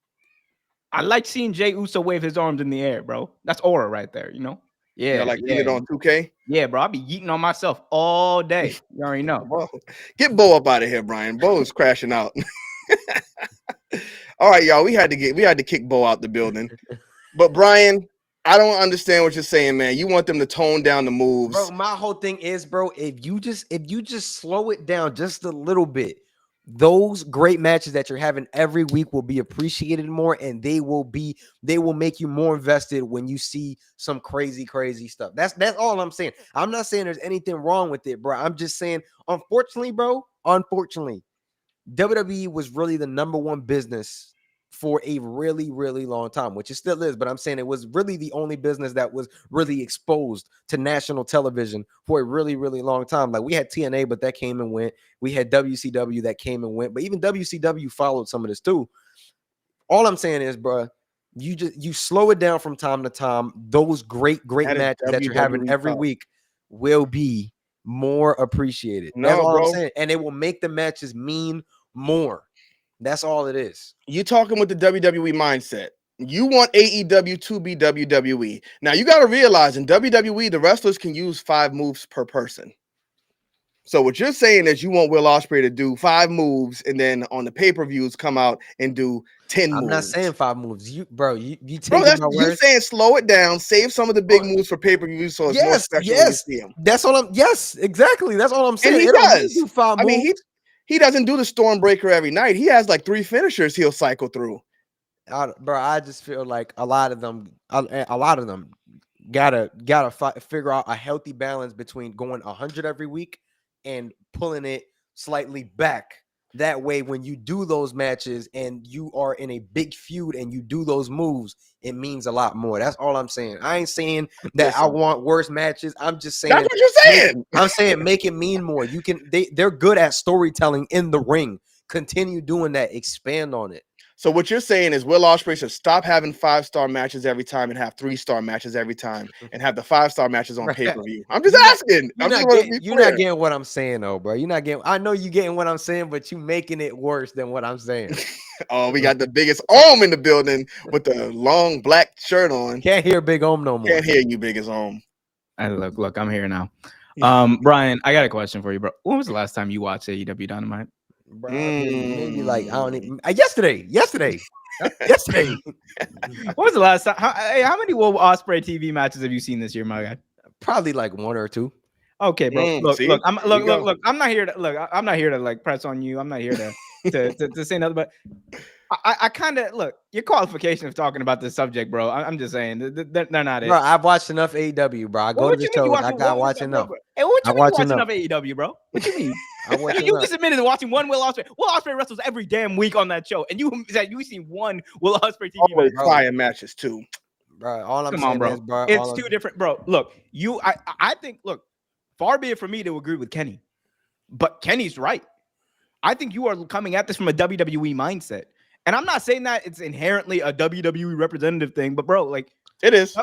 I like seeing Jey Uso wave his arms in the air, bro. That's aura right there, Yeah, like it on 2K. Yeah, bro. I'll be yeeting on myself all day. You already know. Whoa. Get Bo up out of here, Brian. Bo is crashing out. All right, y'all. We had to kick Bo out the building. But Brian, I don't understand what you're saying, man. You want them to tone down the moves. Bro, my whole thing is, bro, if you just slow it down just a little bit, those great matches that you're having every week will be appreciated more, and they will make you more invested when you see some crazy stuff. That's all I'm saying. I'm not saying there's anything wrong with it, bro. I'm just saying, unfortunately, WWE was really the number one business for a really, really long time, which it still is. But I'm saying it was really the only business that was really exposed to national television for a really, really long time. Like we had TNA, but that came and went. We had WCW that came and went, but even WCW followed some of this too. All I'm saying is, bro, you slow it down from time to time. Those great matches that you're having every week will be more appreciated. That's all I'm saying. And it will make the matches mean more. That's all it is. You talking with the WWE mindset. You want AEW to be WWE. Now you got to realize in WWE, the wrestlers can use 5 moves per person. So what you're saying is you want Will Ospreay to do 5 moves and then on the pay-per-views come out and do 10 moves. I'm not saying 5 moves. You taking Bro, my you words. saying slow it down, save some of the big moves for pay-per-views so it's more special when you see them. That's all I'm. Yes, exactly. That's all I'm saying. And he It don't does. do 5 moves. I mean, he doesn't do the Stormbreaker every night. He has like 3 finishers he'll cycle through. Bro, I just feel like a lot of them gotta figure out a healthy balance between going 100 every week and pulling it slightly back. That way, when you do those matches and you are in a big feud and you do those moves, it means a lot more. That's all I'm saying. I ain't saying that I want worse matches. I'm just saying that's what you're saying. I'm saying make it mean more. You can they're good at storytelling in the ring. Continue doing that. Expand on it. So what you're saying is Will Ospreay should stop having 5-star matches every time and have 3-star matches every time and have the 5-star matches on pay-per-view. I'm just asking. You're not getting what I'm saying, though, bro. You're not getting. I know you're getting what I'm saying, but you making it worse than what I'm saying. Oh, we got the biggest Ohm in the building with the long black shirt on. Can't hear Big Ohm no more. Can't hear you, biggest Ohm. Look, I'm here now. Brian, I got a question for you, bro. When was the last time you watched AEW Dynamite? Bro, maybe like I don't even yesterday. When was the last time? How many Will Ospreay TV matches have you seen this year, my guy? Probably like 1 or 2. Okay, bro. Look. I'm not here to like press on you. I'm not here to say nothing. But I kind of look your qualification of talking about this subject, bro. I'm just saying they're not it. Bro, I've watched enough AEW, bro. I go to the shows. I got watching enough. Hey, what you mean watching enough AEW, bro? What you mean? You just admitted to watching one Will Ospreay. Will Ospreay wrestles every damn week on that show, and you seen one Will Ospreay TV match. Fire matches too, bro. All I'm saying is, bro, it's two different, bro. Look, I think, look, far be it for me to agree with Kenny, but Kenny's right. I think you are coming at this from a WWE mindset, and I'm not saying that it's inherently a WWE representative thing, but bro, like it is.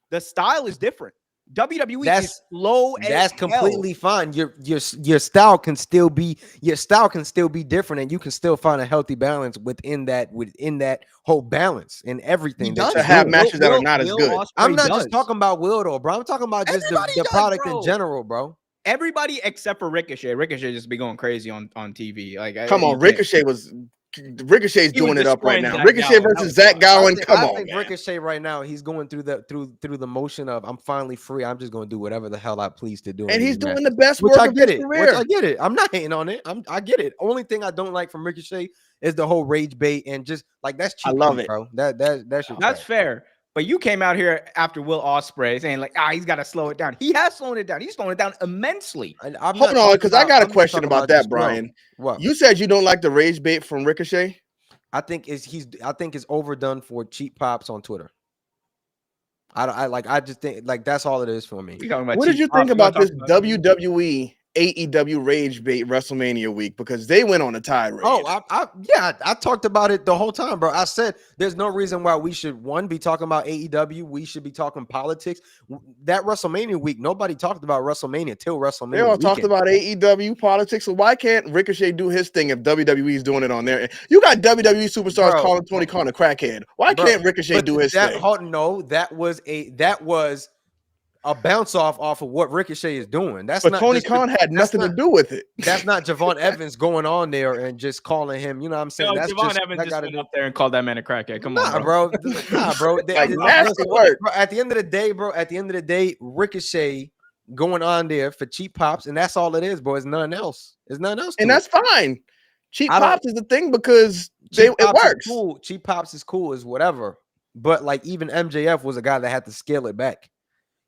The style is different. WWE is slow. That's completely fine. Your style can still be different, and you can still find a healthy balance within that whole balance and everything. To have matches that are not as good. I'm not just talking about Will though, bro. I'm talking about just the product in general, bro. Everybody except for Ricochet. Ricochet just be going crazy on TV. Like, come on, Ricochet's doing it up right now. Ricochet versus Zach Gowen. I think Ricochet right now, he's going through the motion of I'm finally free. I'm just going to do whatever the hell I please to do. And he's doing the best work of his career. Which I get it. I'm not hating on it. I get it. Only thing I don't like from Ricochet is the whole rage bait and just like that's cheap. I love it, bro. That's fair. But you came out here after Will Ospreay saying like, he's got to slow it down. He has slowed it down. He's slowing it down immensely. Hold on, because I got a question about that, Brian. What? You said you don't like the rage bait from Ricochet? I think it's overdone for cheap pops on Twitter. I just think like that's all it is for me. What did you think about this WWE AEW rage bait WrestleMania week? Because they went on a tirade. I talked about it the whole time, bro. I said there's no reason why we should be talking about AEW. We should be talking politics. That WrestleMania week, nobody talked about WrestleMania till WrestleMania. They all talked about AEW politics. So why can't Ricochet do his thing if WWE is doing it on there? You got WWE superstars calling Tony Khan a crackhead. Why can't Ricochet do his thing? No, that was a bounce off of what Ricochet is doing. But Tony Khan had nothing to do with it. That's not Javon Evans going on there and just calling him. You know what I'm saying? No, that's Javon Evans just went up there and called that man a crackhead. Come on, bro. Nasty work. Bro, at the end of the day, Ricochet going on there for cheap pops, and that's all it is, bro. It's nothing else. And that's fine. Cheap pops is the thing because it works. Cool. Cheap pops is cool, is whatever. But like even MJF was a guy that had to scale it back.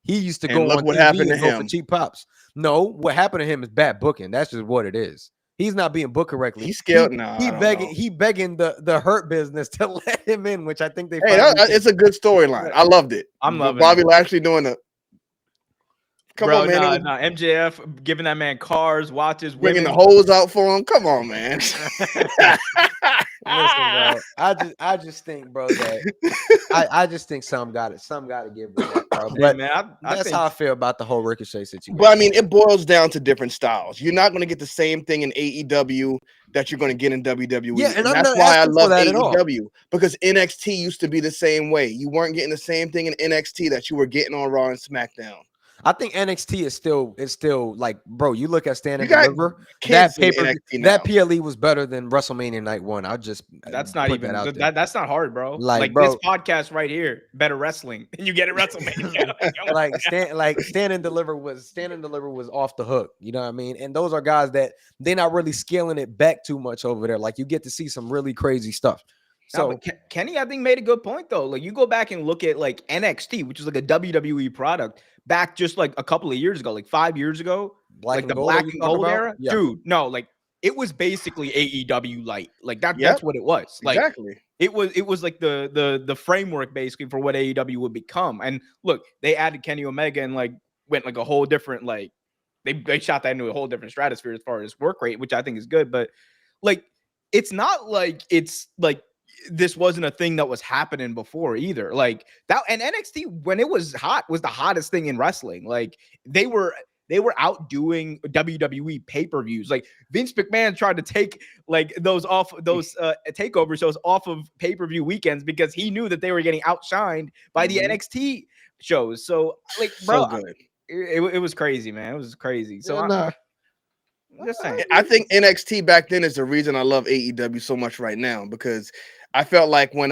He used to go on TV and go for cheap pops. No, what happened to him is bad booking. That's just what it is. He's not being booked correctly. He's scared. He begging the Hurt Business to let him in, which I think they. It's a good storyline. I loved it. I'm loving Bobby Lashley doing the. Come on, man. MJF giving that man cars, watches, bringing the hoes out for him. Come on, man. Listen, bro. I just think, bro, that I just think some got to give with that, bro. But man, that's how I feel about the whole Ricochet situation. But I mean, it boils down to different styles. You're not going to get the same thing in AEW that you're going to get in WWE. Yeah, and that's why I love AEW, because NXT used to be the same way. You weren't getting the same thing in NXT that you were getting on Raw and SmackDown. I think NXT is still like, bro. You look at Stand You and got Deliver. kids That in paper, NXT that now. PLE was better than WrestleMania Night 1. I'll just That's not put even that out there. that's not hard, bro. Like, Like this bro, podcast right here, better wrestling, and you get it WrestleMania. like Stand and Deliver was off the hook. You know what I mean? And those are guys that they're not really scaling it back too much over there. Like you get to see some really crazy stuff. No, So but Kenny, I think, made a good point though. Like you go back and look at like NXT, which is like a WWE product, back just like a couple of years ago, like 5 years ago, Black like and the Gold, are black you and talking gold about? era, Yeah. dude. No, like it was basically AEW light. Like Yep. that's what it was. Like Exactly. it was like the framework basically for what AEW would become. And look, they added Kenny Omega and like went like a whole different like they shot that into a whole different stratosphere as far as work rate, which I think is good. But like it's not like it's like this wasn't a thing that was happening before either. Like that, and NXT when it was hot was the hottest thing in wrestling. Like they were outdoing WWE pay-per-views. Like Vince McMahon tried to take like those takeover shows off of pay-per-view weekends because he knew that they were getting outshined by the NXT shows. So like, bro, So good. it was crazy, man. It was crazy. So Yeah, I'm just saying. I think NXT back then is the reason I love AEW so much right now, because I felt like when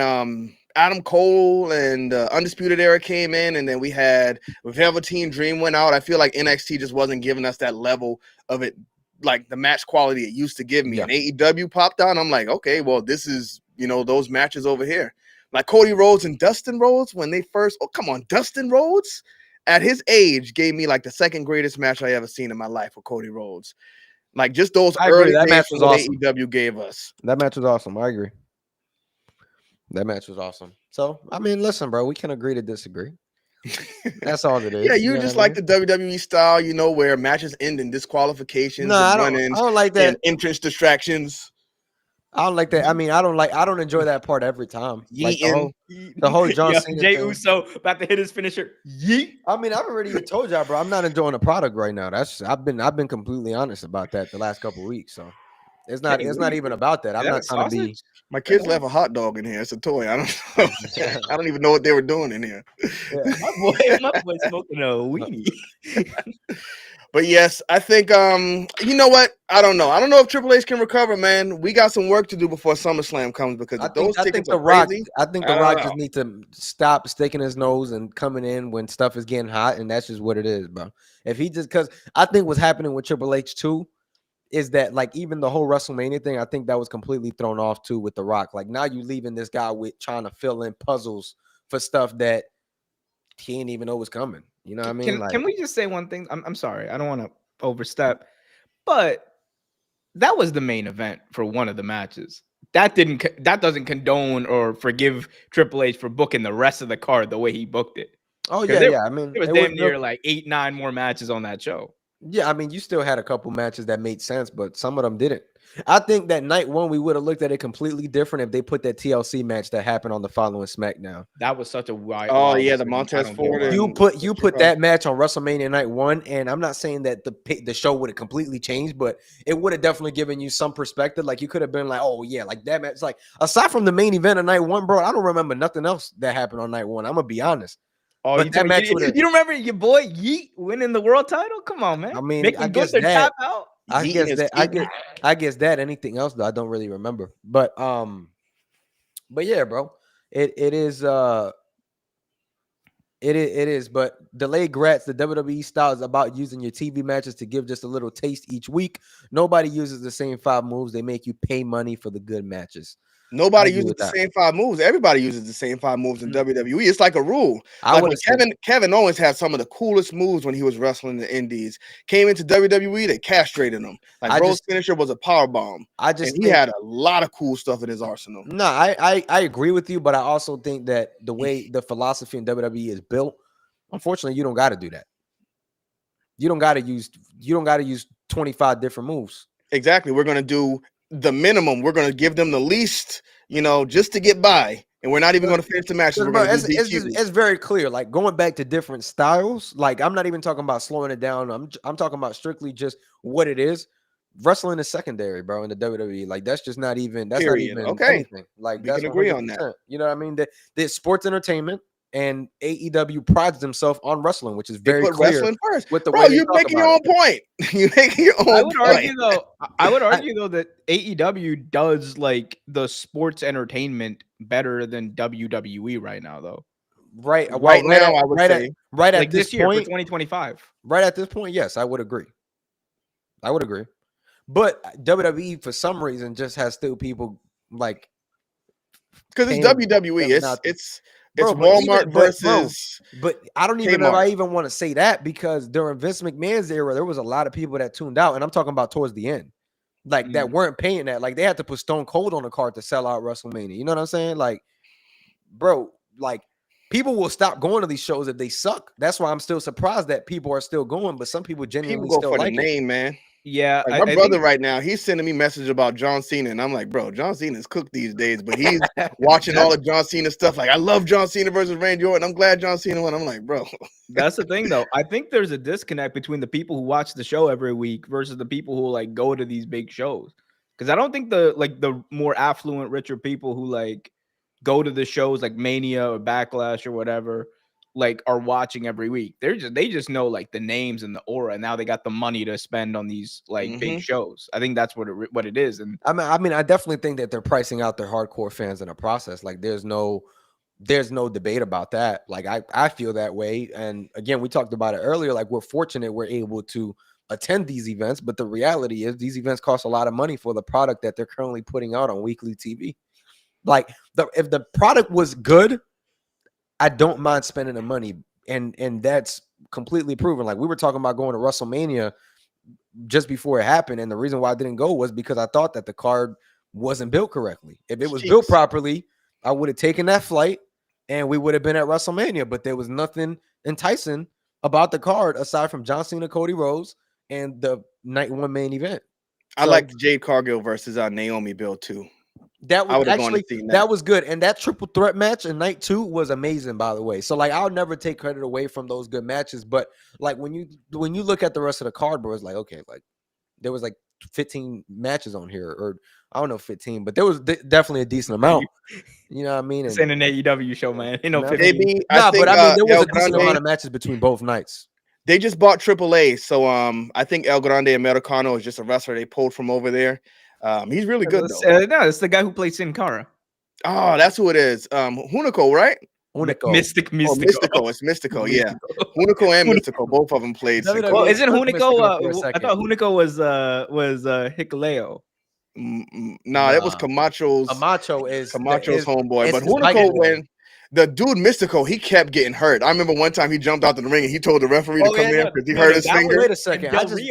Adam Cole and Undisputed Era came in, and then we had Velveteen Dream went out, I feel like NXT just wasn't giving us that level of it, like the match quality it used to give me. Yeah. And AEW popped on. I'm like, okay, well, this is, those matches over here. Like Cody Rhodes and Dustin Rhodes when they first, Dustin Rhodes at his age gave me like the second greatest match I ever seen in my life with Cody Rhodes. Like just those I agree. early That days match was what awesome. AEW gave us. That match was awesome. I agree. That match was awesome. So, I mean, listen, bro, we can agree to disagree. That's all it is. Yeah, you know just what I like mean? the WWE style, where matches end in disqualifications No, and I run-ins don't like and that. entrance distractions. I don't like that. I mean, I don't enjoy that part every time. Like Yeeting. the whole John Yo, Cena Jey thing. Uso about to hit his finisher. Yeet. I mean, I've already told y'all, bro. I'm not enjoying the product right now. I've been completely honest about that the last couple of weeks. So it's not even about that. Is I'm that not a trying to be. sausage? My kids left a hot dog in here. It's a toy. I don't know. I don't even know what they were doing in here. My boy smoking a weenie. But yes, I think you know what? I don't know. I don't know if Triple H can recover, man. We got some work to do before SummerSlam comes, because if those tickets are crazy, I think the Rock just need to stop sticking his nose and coming in when stuff is getting hot, and that's just what it is, bro. If he just, because I think what's happening with Triple H too is that like even the whole WrestleMania thing, I think that was completely thrown off too with the Rock. Like now you leaving this guy with trying to fill in puzzles for stuff that he didn't even know was coming. You know what I mean? Can we just say one thing? I'm sorry, I don't want to overstep, but that was the main event for one of the matches. That doesn't condone or forgive Triple H for booking the rest of the card the way he booked it. Oh yeah. I mean, it was damn near like 8-9 more matches on that show. Yeah, I mean, you still had a couple matches that made sense, but some of them didn't. I think that night one, we would have looked at it completely different if they put that TLC match that happened on the following SmackDown. That was such a wild. Oh yeah, the Montez Ford. You put that match on WrestleMania night one, and I'm not saying that the show would have completely changed, but it would have definitely given you some perspective. Like you could have been like, oh yeah, like that match. Like aside from the main event of night one, bro, I don't remember nothing else that happened on night one. I'm gonna be honest. Oh, you don't remember your boy Yeet winning the world title? Come on, man. I mean, making I guess Gunther that. tap out. I guess that. Anything else though, I don't really remember. But yeah, bro. It is it is. But delayed grats, the WWE style is about using your TV matches to give just a little taste each week. Nobody uses the same 5 moves. They make you pay money for the good matches. Nobody uses the same 5 moves. Everybody uses the same 5 moves in WWE. It's like a rule. Like when Kevin Owens had some of the coolest moves when he was wrestling in the Indies. Came into WWE, they castrated him. Like Rhodes' finisher was a power bomb. And he had a lot of cool stuff in his arsenal. No, I agree with you, but I also think that the way the philosophy in WWE is built, unfortunately, you don't got to do that. You don't got to use 25 different moves. Exactly. We're going to do the minimum. We're going to give them the least, just to get by, and we're not even going to finish the matches. We're going to do it's very clear. Like going back to different styles. Like I'm not even talking about slowing it down. I'm talking about strictly just what it is. Wrestling is secondary, bro, in the WWE. Like that's just not even. That's not even okay. Anything. Like we that's can agree on that. You know what I mean? That sports entertainment, and AEW prides themselves on wrestling, which is They very put clear wrestling first. with the Bro, way they you're talk making your about own point. You're making your I own would point. argue though. I would argue though that AEW does like the sports entertainment better than WWE right now, though. Right, Right now, I would say. right Like at this this year for point, 2025. right at this point, yes, I would agree. But WWE for some reason just has still people like Because it's paying WWE. them not to- It's Bro, but Walmart even- but, bro, versus But I don't even know if Kmart. I even want to say that, because during Vince McMahon's era, there was a lot of people that tuned out, and I'm talking about towards the end, like that weren't paying that. Like they had to put Stone Cold on the card to sell out WrestleMania. You know what I'm saying? Like, bro, like people will stop going to these shows if they suck. That's why I'm still surprised that people are still going, but some people genuinely people go still for like the name, man. Yeah, Like my brother right now, he's sending me messages about John Cena, and I'm like, bro, John Cena's cooked these days, but he's watching all the John Cena stuff. Like, I love John Cena versus Randy Orton. I'm glad John Cena won. I'm like, bro. That's the thing, though. I think there's a disconnect between the people who watch the show every week versus the people who like go to these big shows. Because I don't think the more affluent, richer people who like go to the shows like Mania or Backlash or whatever, like are watching every week. They just know like the names and the aura, and now they got the money to spend on these like big shows. I think that's what it is. And I mean, I definitely think that they're pricing out their hardcore fans in the process. Like, there's no debate about that. Like, I feel that way. And again, we talked about it earlier. Like, we're fortunate we're able to attend these events, but the reality is these events cost a lot of money for the product that they're currently putting out on weekly TV. Like, if the product was good, I don't mind spending the money, and that's completely proven. Like, we were talking about going to WrestleMania just before it happened, and the reason why I didn't go was because I thought that the card wasn't built correctly. If it was built properly, I would have taken that flight and we would have been at WrestleMania. But there was nothing enticing about the card aside from John Cena, Cody Rhodes, and the night one main event. I like the Jade Cargill versus Naomi build too. That was actually that was good, and that triple threat match in night 2 was amazing, by the way. So like, I'll never take credit away from those good matches, but like when you look at the rest of the card, bro, it's like, okay, like there was like 15 matches on here, or I don't know 15, but there was definitely a decent amount. You know what I mean? It's in an AEW show, man. You know, but I mean, there was a decent amount of matches between both nights. They just bought AAA, so I think El Grande Americano is just a wrestler they pulled from over there. He's really good though. No, it's the guy who played Sin Cara. Oh, that's who it is. Hunico, right? Hunico. Mystico. It's Mystico, yeah. Hunico and Mystico, both of them played. Well, isn't Hunico? I thought Hunico was Hikuleo. Nah, it was Camacho's. Camacho's homeboy, but Hunico, when the dude Mystico, he kept getting hurt. I remember one time he jumped out the ring and he told the referee to come in because he hurt his finger. Wait a second, I just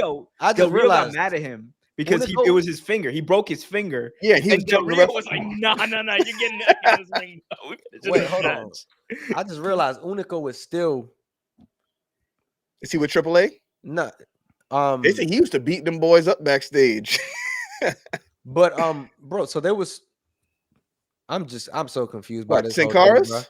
realized got mad at him. Because it was his finger. He broke his finger. Yeah, he was like, no, you're getting out of this ring. Wait, hold on. I just realized Hunico is still. Is he with AAA? No. They say he used to beat them boys up backstage. But bro, so there was. I'm so confused by this. Sin Cara's?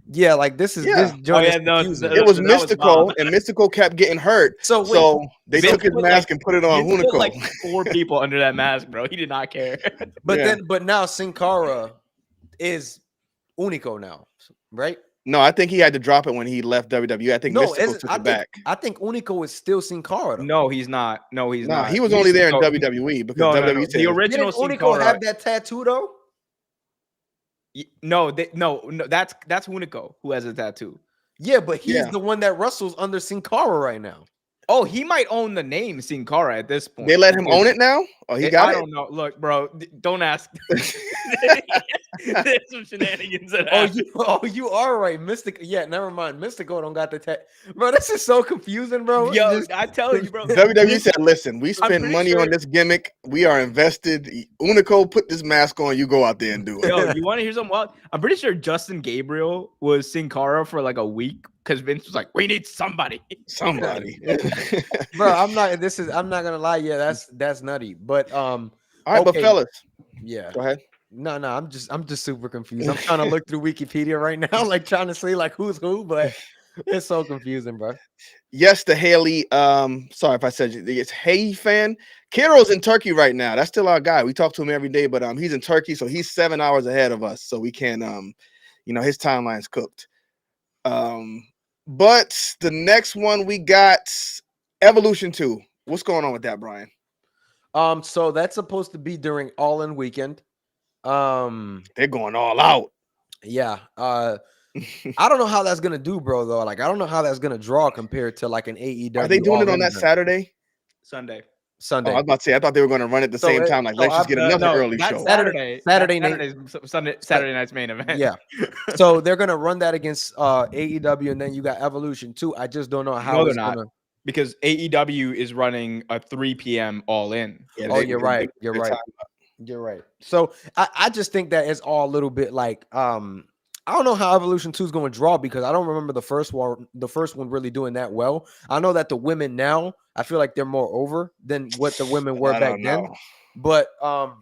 Yeah, like this joint is confusing. It was Mystico, and Mystico kept getting hurt. So they took his mask and put it on Hunico. Like 4 people under that mask, bro. He did not care. But now Sin Cara is Hunico now, right? No, I think he had to drop it when he left WWE. I think Mystico took it back. I think Hunico is still Sin Cara. No, he's not. No, he's not. He was only there in WWE because WWE the original Sin Hunico Cara have that tattoo though. No, that's Hunico who has a tattoo. Yeah, but he's the one that wrestles under Sin Cara right now. Oh, he might own the name Sin Cara at this point. They let him own it now? Oh, he got it? I don't know. Look, bro, don't ask. There's some shenanigans that happen. You are right. Mystic. Yeah, never mind. Mystico don't got the tag. Bro, this is so confusing, bro. Yo, I tell you, bro. WWE said, listen, we spent money on this gimmick. We are invested. Unico, put this mask on. You go out there and do it. Yo, you want to hear something wild? I'm pretty sure Justin Gabriel was Sin Cara for like a week because Vince was like, we need somebody. Bro, I'm not gonna lie. Yeah, that's nutty. But all right, but fellas. Yeah. Go ahead. No, I'm just super confused. I'm trying to look through Wikipedia right now, like trying to see like who's who, but it's so confusing, bro. Yes, the Haley. Sorry if I said it's Hey fan. Kiro's in Turkey right now. That's still our guy. We talk to him every day, but he's in Turkey, so he's 7 hours ahead of us. So we can his timeline's cooked. But the next one we got Evolution 2. What's going on with that, Brian? So that's supposed to be during All In weekend. They're going all out. Yeah. I don't know how that's gonna do, bro. Though, like, I don't know how that's gonna draw compared to like an AEW. Are they doing it All on In that event. Saturday? Sunday. Oh, Sunday? I was about to say, I thought they were going to run it the same time. Like, let's just get another early that's show. Saturday. Saturday That's night. Saturday night's main event. Yeah. So they're gonna run that against AEW, and then you got Evolution 2. I just don't know how they're it's not. gonna. Because AEW is running a 3 p.m. All In. Yeah, Oh, they- you're they- right. they- You're they're right. talking about- You're right. So I just think that it's all a little bit like I don't know how Evolution 2 is going to draw because I don't remember the first one really doing that well. I know that the women now, I feel like they're more over than what the women were I back don't then. know. But I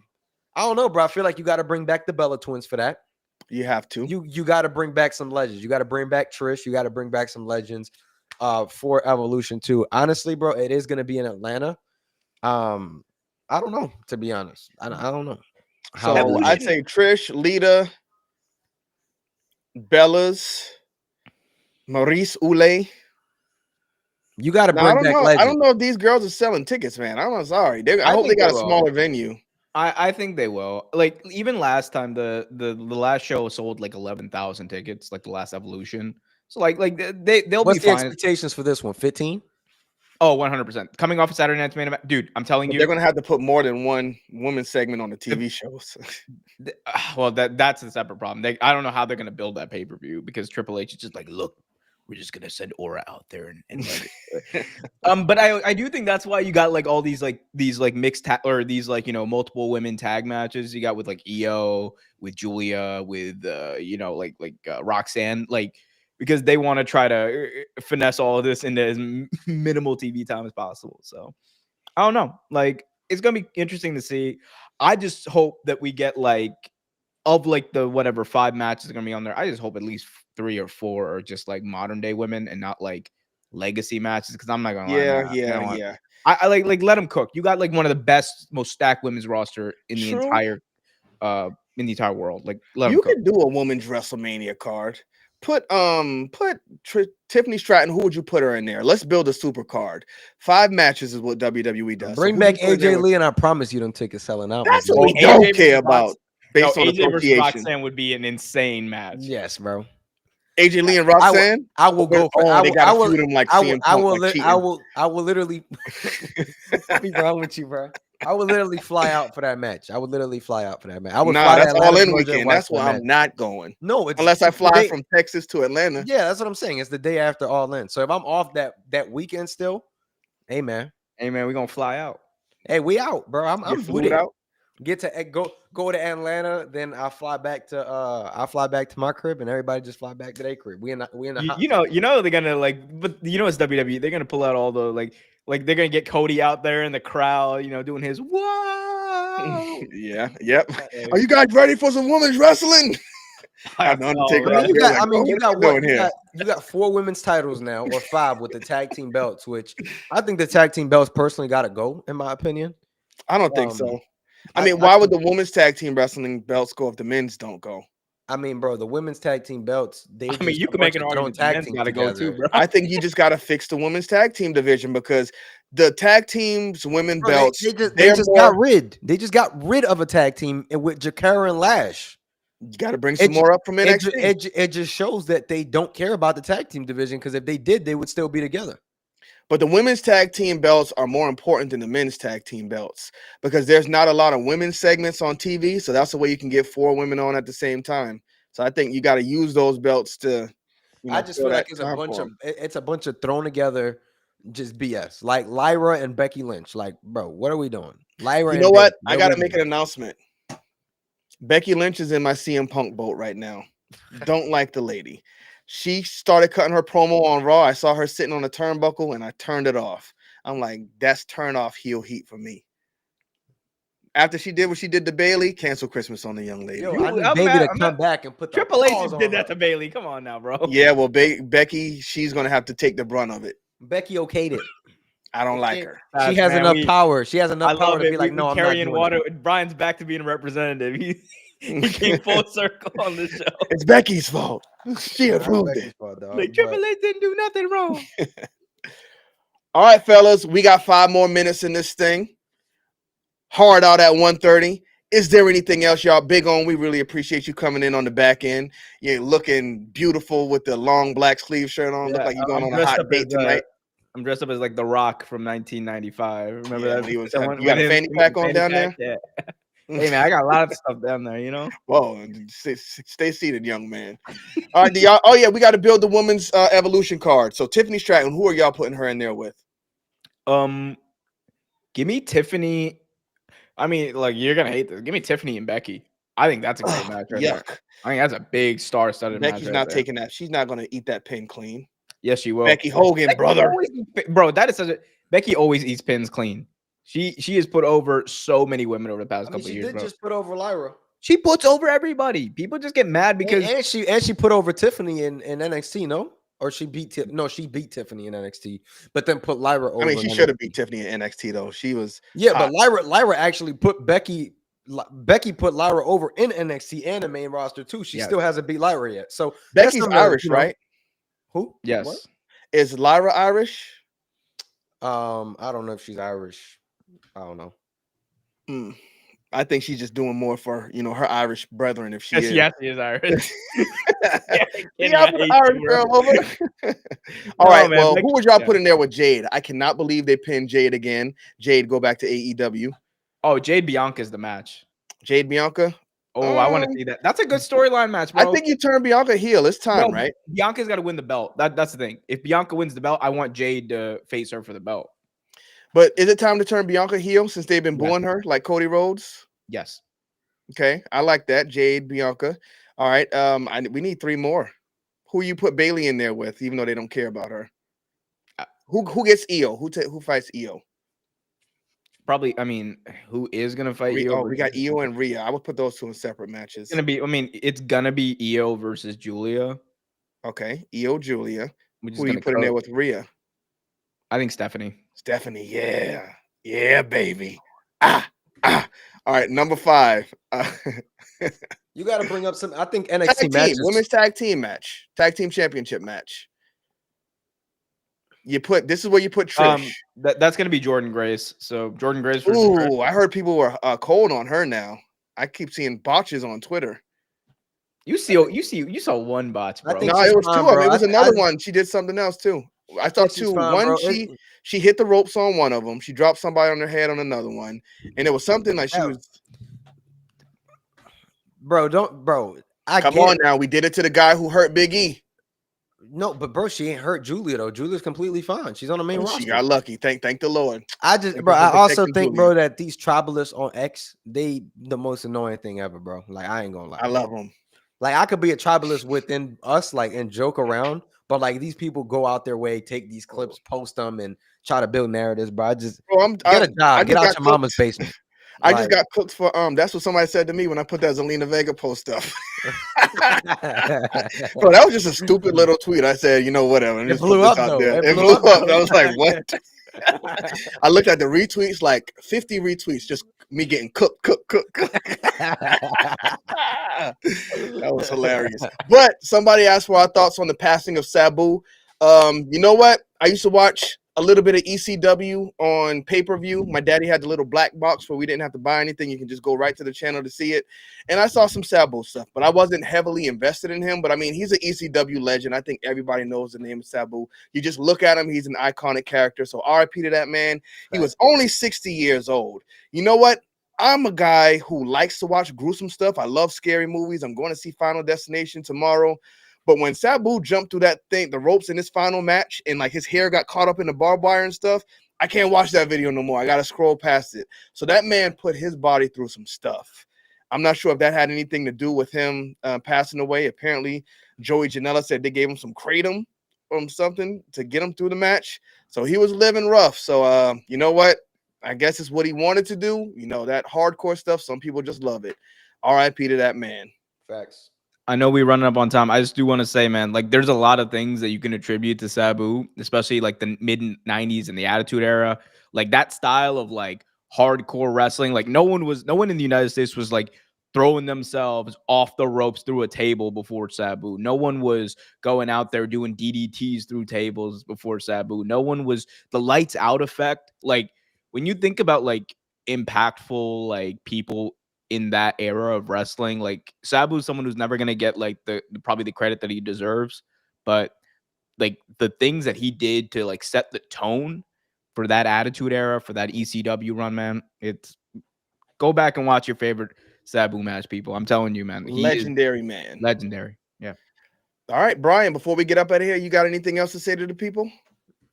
don't know, bro. I feel like you got to bring back the Bella Twins for that. You have to. You got to bring back some legends. You got to bring back Trish. You got to bring back some legends for Evolution 2. Honestly, bro, it is going to be in Atlanta. I don't know, to be honest. I don't know. So Evolution- I'd say Trish, Lita, Bellas, Maurice Ule. You got to Now, I bring don't back know. I legends. don't know if these girls are selling tickets, man. I'm sorry. I I hope they think got they a will. smaller venue. I think they will. Like even last time, the last show sold like 11,000 tickets, like the last Evolution. So like they'll What's be the fine. expectations for this one? 15? Oh, 100%. Coming off of Saturday Night's main event, dude. I'm telling But you, they're gonna have to put more than one women's segment on the TV shows. well, that's a separate problem. I don't know how they're gonna build that pay-per-view because Triple H is just like, look, we're just gonna send Aura out there and let it. But I do think that's why you got like all these mixed or these like multiple women tag matches. You got with like EO, with Julia, with Roxanne, like because they want to try to finesse all of this into as minimal TV time as possible. So I don't know. Like it's gonna be interesting to see. I just hope that we get like of like the whatever 5 matches are gonna be on there. I just hope at least 3 or 4 are just like modern day women and not like legacy matches. Because I'm not gonna lie, yeah. I like let them cook. You got like one of the best, most stacked women's roster in the True. entire world. Like let them You cook. could do a women's WrestleMania card. Put Tiffany Stratton. Who would you put her in there? Let's build a super card. 5 matches is what WWE does. Bring who back you put in there AJ with- Lee, and I promise you them tickets selling out. That's my what we dude. don't AJ care versus about. Based on AJ versus association. Roxanne would be an insane match. Yes, bro. AJ Lee and Roxanne. I will go for. They got to feud him like CM Punk. I will literally. What be wrong with you, bro? I would literally fly out for that match. I would fly That's to All Atlanta, In Georgia, weekend. and watch That's why that I'm match. not going. No, it's Unless I it's the fly day- from Texas to Atlanta. Yeah, that's what I'm saying. It's the day after All In. So if I'm off that weekend still, hey man, we're gonna fly out. hey, we out, bro. I'm Get with flued it. out. Get to go to Atlanta, then I'll fly back to my crib, and everybody just fly back to their crib. We in the hot You know they're gonna like, but it's WWE. They're gonna pull out all the like they're gonna get Cody out there in the crowd, doing his whoa. Yeah. Yep. Are you guys ready for some women's wrestling? I'm the Undertaker. I mean, you here. you got 4 women's titles now, or 5 with the tag team belts, which I think the tag team belts personally got to go, in my opinion. I don't think so. I mean, why would the women's tag team wrestling belts go if the men's don't go? I mean, bro, the women's tag team belts. You can make an argument the men's gotta go too, bro. I think you just got to fix the women's tag team division because the tag team's women belts. They just got rid. They just got rid of a tag team with Jakara and Lash. You got to bring some more up from NXT. It just shows that they don't care about the tag team division because if they did, they would still be together. But the women's tag team belts are more important than the men's tag team belts because there's not a lot of women's segments on TV. So that's the way you can get 4 women on at the same time. So I think you got to use those belts to. I just feel like it's a bunch of thrown together, just BS. Like Lyra and Becky Lynch. Like, bro, what are we doing? Lyra. You know what? I got to make an announcement. Becky Lynch is in my CM Punk boat right now. Don't like the lady. She started cutting her promo on Raw. I saw her sitting on a turnbuckle and I turned it off. I'm like, that's turn off heel heat for me. After she did what she did to Bailey, cancel Christmas on the young lady. Yo, I need Bailey to come back and put the Triple H paws just on did her. that to Bailey. Come on now, bro. Yeah, well, Becky, she's going to have to take the brunt of it. Becky okayed it. I don't like her. She has enough power. She has enough power to be like, we no, I'm not carrying doing water. it. Brian's back to being a representative. He came full circle on the show. It's Becky's fault. She approved it. Like Triple H didn't do nothing wrong. All right, fellas, we got 5 more minutes in this thing. Hard out at 1:30. Is there anything else y'all big on? We really appreciate you coming in on the back end. You're looking beautiful with the long black sleeve shirt on. Look like you're going on a hot date tonight. I'm dressed up as like The Rock from 1995. Remember that? When he was you got a fanny pack on down there? Yeah. Hey, man, I got a lot of stuff down there, you know? Whoa, stay seated, young man. All right, y'all. Oh, yeah, we got to build the women's evolution card. So Tiffany Stratton, who are y'all putting her in there with? Give me Tiffany. I mean, like, you're gonna hate this. Give me Tiffany and Becky. I think that's a great match right there. I think that's a big star-studded match. Becky's not taking that. She's not gonna eat that pin clean. Yes, she will. Becky Hogan, brother. Bro, that is such a Becky always eats pins clean. She has put over so many women over the past couple of years. She did just put over Lyra. She puts over everybody. People just get mad because and she put over Tiffany in NXT, no? Or she beat she beat Tiffany in NXT, but then put Lyra over. I mean, she should have beat Tiffany in NXT though. She was but Lyra actually put Becky put Lyra over in NXT and the main roster too. She still hasn't beat Lyra yet. So Becky's Irish, right? Who? Yes. What? Is Lyra Irish? I don't know if she's Irish. I don't know. I think she's just doing more for her Irish brethren. If she is, yes, she is Irish. Irish girl over. All right. Man, well, who would y'all put in there with Jade? I cannot believe they pinned Jade again. Jade, go back to AEW. Oh, Jade Bianca's the match. Jade Bianca. Oh, I want to see that. That's a good storyline match, bro. I think you turn Bianca heel. It's time, right? Bianca's got to win the belt. That's the thing. If Bianca wins the belt, I want Jade to face her for the belt. But is it time to turn Bianca heel since they've been booing her like Cody Rhodes? Yes. Okay, I like that. Jade, Bianca. All right. We need 3 more. Who you put Bailey in there with, even though they don't care about her? Who gets Io? Who fights Io? Probably. I mean, who is gonna fight Io? Oh, we got Io and Rhea. I would put those 2 in separate matches. It's gonna be Io versus Julia. Okay, Io, Julia. Who are you putting there with Rhea? I think Stephanie. Stephanie, yeah, baby. All right, number 5. You got to bring up some. I think NXT matches. Women's tag team match, tag team championship match. This is where you put Trish. That's gonna be Jordan Grace. So Jordan Grace. Ooh, I heard people were cold on her now. I keep seeing botches on Twitter. You saw one botch, bro. No, it was 2 of them. It was another one. She did something else too. I saw 2. One, she hit the ropes on one of them. She dropped somebody on her head on another one, and it was something like she was. Bro. Come on now. We did it to the guy who hurt Big E. No, but bro, she ain't hurt Julia though. Julia's completely fine. She's on the main roster. She got lucky. Thank the Lord. I also think, bro, that these tribalists on X, they the most annoying thing ever, bro. Like, I ain't gonna lie. I love them. Like, I could be a tribalist within us, like, and joke around, but like these people go out their way, take these clips, post them, and try to build narratives, bro. Get a job. Get out your mama's basement. I just got cooked for that's what somebody said to me when I put that Zelina Vega post stuff. Bro, that was just a stupid little tweet. I said, whatever. It blew up though. It blew up. I was like, what? I looked at the retweets, like 50 retweets, just me getting cooked. That was hilarious. But somebody asked for our thoughts on the passing of Sabu. You know what? I used to watch a little bit of ECW on pay-per-view. My daddy had the little black box where we didn't have to buy anything. You can just go right to the channel to see it. And I saw some Sabu stuff, but I wasn't heavily invested in him. But I mean, he's an ECW legend. I think everybody knows the name of Sabu. You just look at him, he's an iconic character. So RIP to that man. He was only 60 years old. You know what? I'm a guy who likes to watch gruesome stuff. I love scary movies. I'm going to see Final Destination tomorrow. But when Sabu jumped through that thing, the ropes in his final match, and like his hair got caught up in the barbed wire and stuff, I can't watch that video no more. I got to scroll past it. So that man put his body through some stuff. I'm not sure if that had anything to do with him passing away. Apparently, Joey Janela said they gave him some kratom or something to get him through the match. So he was living rough. So you know what? I guess it's what he wanted to do. That hardcore stuff, some people just love it. RIP to that man. Facts. I know we're running up on time. I just do want to say, man, like there's a lot of things that you can attribute to Sabu, especially like the mid 90s and the Attitude Era. Like that style of like hardcore wrestling. Like no one in the United States was like throwing themselves off the ropes through a table before Sabu. No one was going out there doing DDTs through tables before Sabu. No one was the lights out effect. Like when you think about like impactful like people in that era of wrestling, like Sabu is someone who's never gonna get like the probably the credit that he deserves, but like the things that he did to like set the tone for that Attitude Era, for that ECW run, man, it's go back and watch your favorite Sabu match, people. I'm telling you, man, he is Legendary man. legendary. Yeah. All right, Brian, before we get up out of here, you got anything else to say to the people?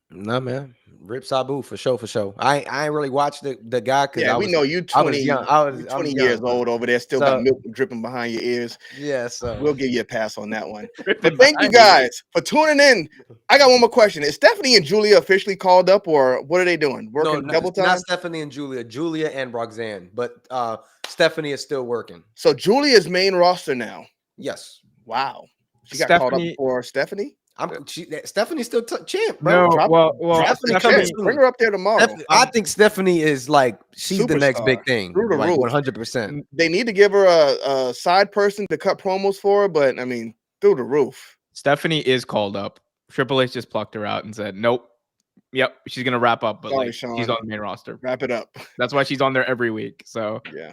No, man. Rip Sabu for sure, for sure. I ain't really watched the guy because Yeah, we know you 20, I was young. you I'm 20 young, years old over there, still got so milk dripping behind your ears. yeah, so We'll give you a pass on that one. But Dripping thank you behind you. guys for tuning in. I got one more question. Is Stephanie and Julia officially called up, or what are they doing? Working double time? Not Stephanie and Julia and Roxanne, but Stephanie is still working. So Julia's main roster now. Yes. Wow. She got called up Stephanie- before Stephanie? Stephanie's still champ, bro. No, well, Stephanie Stephanie, coming soon. Bring her up there tomorrow. I think Stephanie is like she's the next Superstar. big thing, Through the like roof. 100%. They need to give her a side person to cut promos for her, but I mean, through the roof. Stephanie is called up. Triple H just plucked her out and said, "Nope, yep, she's gonna wrap up, but Sorry, like Sean. she's on the main roster. Wrap it up. That's why she's on there every week." So Yeah.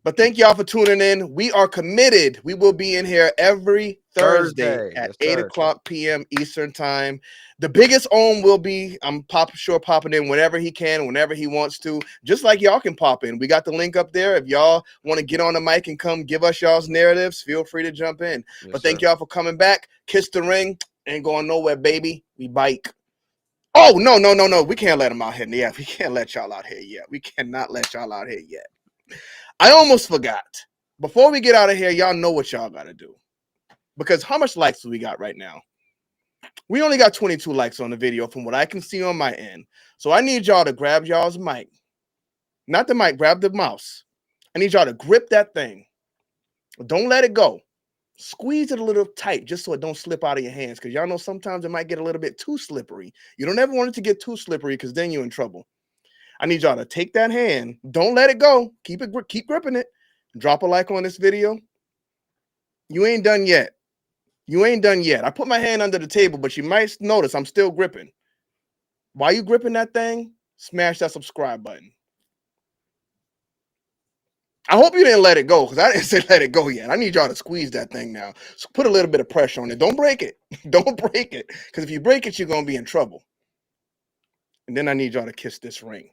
But thank y'all for tuning in. We are committed. We will be in here every Thursday at Yes, 8 sir. o'clock p.m. Eastern time. The biggest own will be, I'm popping in whenever he can, whenever he wants to, just like y'all can pop in. We got the link up there. If y'all want to get on the mic and come give us y'all's narratives, feel free to jump in. Yes, but thank sir. y'all for coming back. Kiss the ring. Ain't going nowhere, baby. We bike. Oh, no. We can't let them out here. Yeah, we can't let y'all out here yet. We cannot let y'all out here yet. I almost forgot. Before we get out of here, y'all know what y'all got to do. Because how much likes do we got right now? We only got 22 likes on the video from what I can see on my end. So I need y'all to grab y'all's mic. Not the mic, grab the mouse. I need y'all to grip that thing. Don't let it go. Squeeze it a little tight just so it don't slip out of your hands. Because y'all know sometimes it might get a little bit too slippery. You don't ever want it to get too slippery because then you're in trouble. I need y'all to take that hand. Don't let it go. Keep gripping it. Drop a like on this video. You ain't done yet. I put my hand under the table, but you might notice I'm still gripping. While you gripping that thing, smash that subscribe button. I hope you didn't let it go because I didn't say let it go yet. I need y'all to squeeze that thing now. So put a little bit of pressure on it. Don't break it. Don't break it. Because if you break it, you're going to be in trouble. And then I need y'all to kiss this ring.